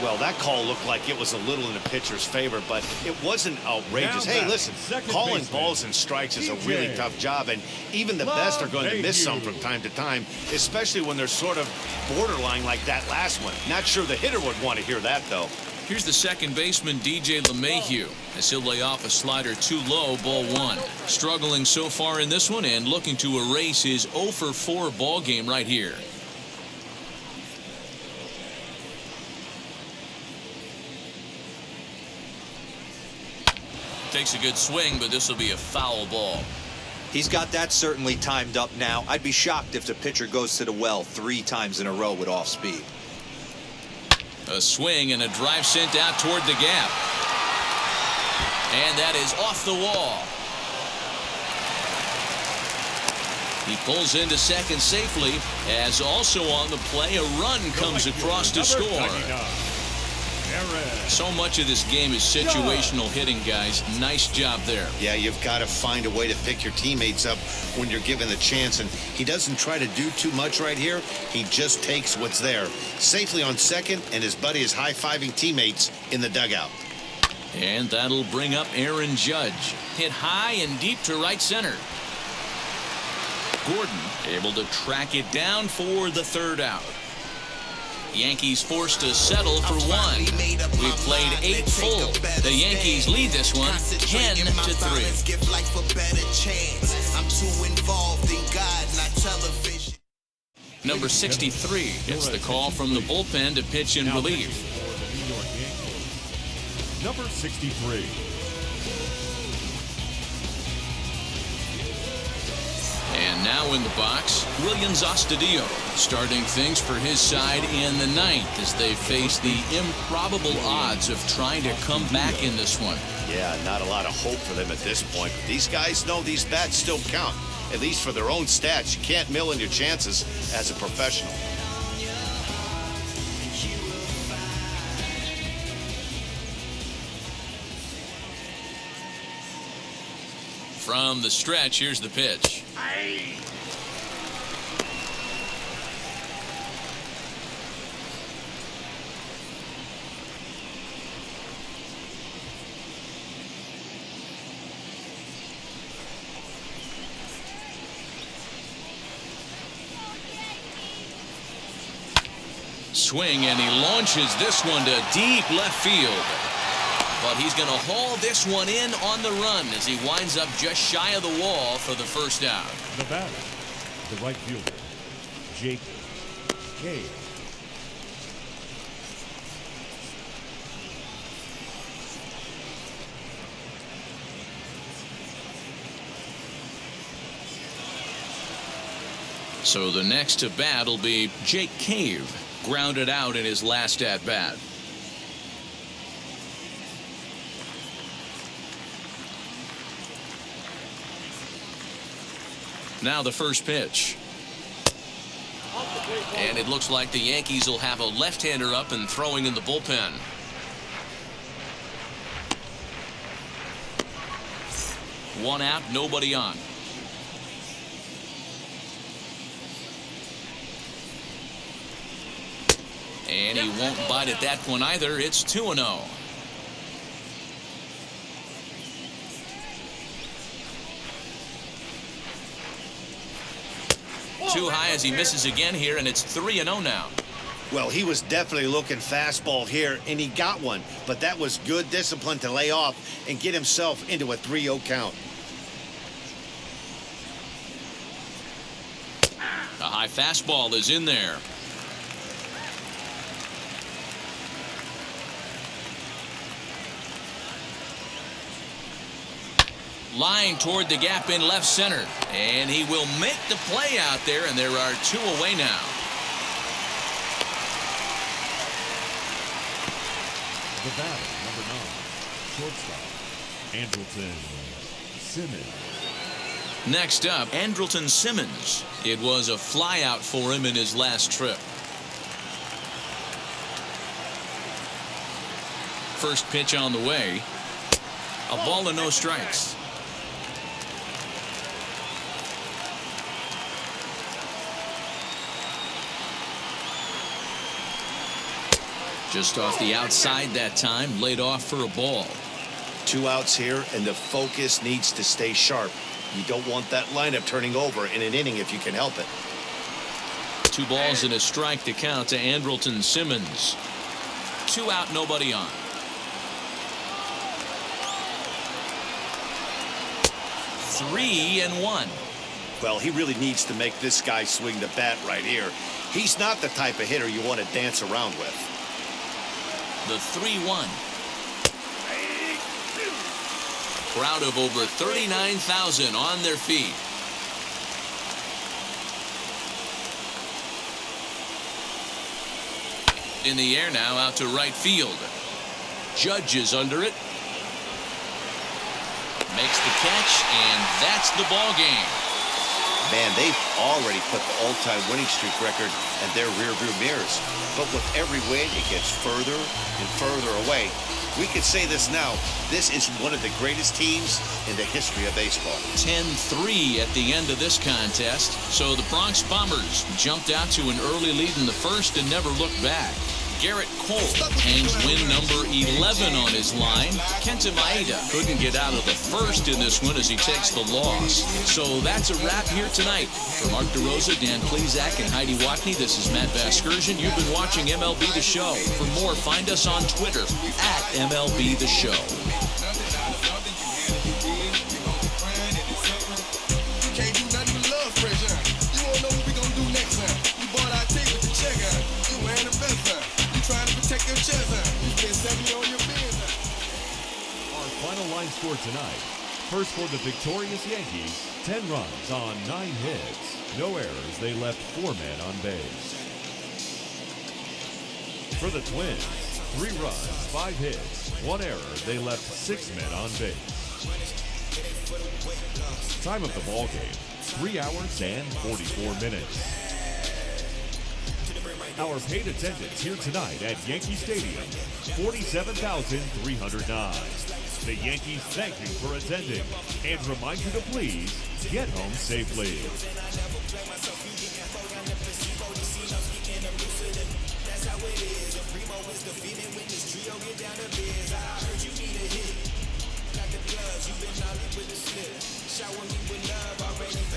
Speaker 3: Well, that call looked like it was a little in the pitcher's favor, but it wasn't outrageous. Hey, listen, calling balls and strikes is a really tough job, and even the best are going to miss some from time to time, especially when they're sort of borderline like that last one. Not sure the hitter would want to hear that, though.
Speaker 2: Here's the second baseman, DJ LeMahieu, as he'll lay off a slider too low, ball 1. Struggling so far in this one and looking to erase his 0-for-4 ball game right here. Takes a good swing, but this will be a foul ball.
Speaker 5: He's got that certainly timed up now. I'd be shocked if the pitcher goes to the well 3 times in a row with off speed.
Speaker 2: A swing and a drive sent out toward the gap. And that is off the wall. He pulls into second safely, as also on the play a run comes across to score. So much of this game is situational hitting, guys. Nice job there.
Speaker 3: Yeah, you've got to find a way to pick your teammates up when you're given the chance, and he doesn't try to do too much right here. He just takes what's there. Safely on second, and his buddy is high-fiving teammates in the dugout.
Speaker 2: And that'll bring up Aaron Judge. Hit high and deep to right center. Gordon able to track it down for the 3rd out. Yankees forced to settle for 1. We played 8 full. The Yankees lead this one 10-3. Number 63 gets the call from the bullpen to pitch in relief.
Speaker 4: Number 63.
Speaker 2: And now in the box, Williams Astudillo starting things for his side in the 9th as they face the improbable odds of trying to come back in this one.
Speaker 3: Yeah, not a lot of hope for them at this point. But these guys know these bats still count, at least for their own stats. You can't mill in your chances as a professional.
Speaker 2: From the stretch, here's the pitch. Swing, and he launches this one to deep left field. But he's going to haul this one in on the run as he winds up just shy of the wall for the 1st out.
Speaker 4: The batter, the right fielder, Jake Cave.
Speaker 2: So the next to bat will be Jake Cave, grounded out in his last at bat. Now the first pitch. And it looks like the Yankees will have a left-hander up and throwing in the bullpen. One out, nobody on. And he won't bite at that one either. It's 2-0. Too high as he misses again here, and it's 3-0 now.
Speaker 3: Well, he was definitely looking fastball here, and he got one. But that was good discipline to lay off and get himself into a 3-0 count.
Speaker 2: High fastball is in there. Line toward the gap in left center. And he will make the play out there, and there are 2 away now.
Speaker 4: The batter, number 9, shortstop, Andrelton Simmons.
Speaker 2: Next up, Andrelton Simmons. It was a flyout for him in his last trip. First pitch on the way. A ball and no strikes. Just off the outside that time, laid off for a ball.
Speaker 3: 2 outs here, and the focus needs to stay sharp. You don't want that lineup turning over in an inning if you can help it.
Speaker 2: 2 balls and a strike to count to Andrelton Simmons. 2 out, nobody on. Three and one.
Speaker 3: Well, he really needs to make this guy swing the bat right here. He's not the type of hitter you want to dance around with.
Speaker 2: The 3-1. Crowd of over 39,000 on their feet. In the air now, out to right field. Judge is under it. Makes the catch, and that's the ball game.
Speaker 3: Man, they've already put the all-time winning streak record in their rearview mirrors. But with every win, it gets further and further away. We could say this now. This is one of the greatest teams in the history of baseball.
Speaker 2: 10-3 at the end of this contest. So the Bronx Bombers jumped out to an early lead in the first and never looked back. Gerrit hangs win number 11 on his line. Kenta Maeda couldn't get out of the first in this one as he takes the loss. So that's a wrap here tonight. For Mark DeRosa, Dan Plezak, and Heidi Watney, this is Matt Vasgersian. You've been watching MLB The Show. For more, find us on Twitter at MLB The Show.
Speaker 4: Our final line score tonight. First for the victorious Yankees, 10 runs on 9 hits. No errors, they left 4 men on base. For the Twins, 3 runs, 5 hits, 1 error, they left 6 men on base. Time of the ball game, 3 hours and 44 minutes. Our paid attendance here tonight at Yankee Stadium, 47,309. The Yankees thank you for attending and remind you to please get home safely.
Speaker 9: Shower me with love already.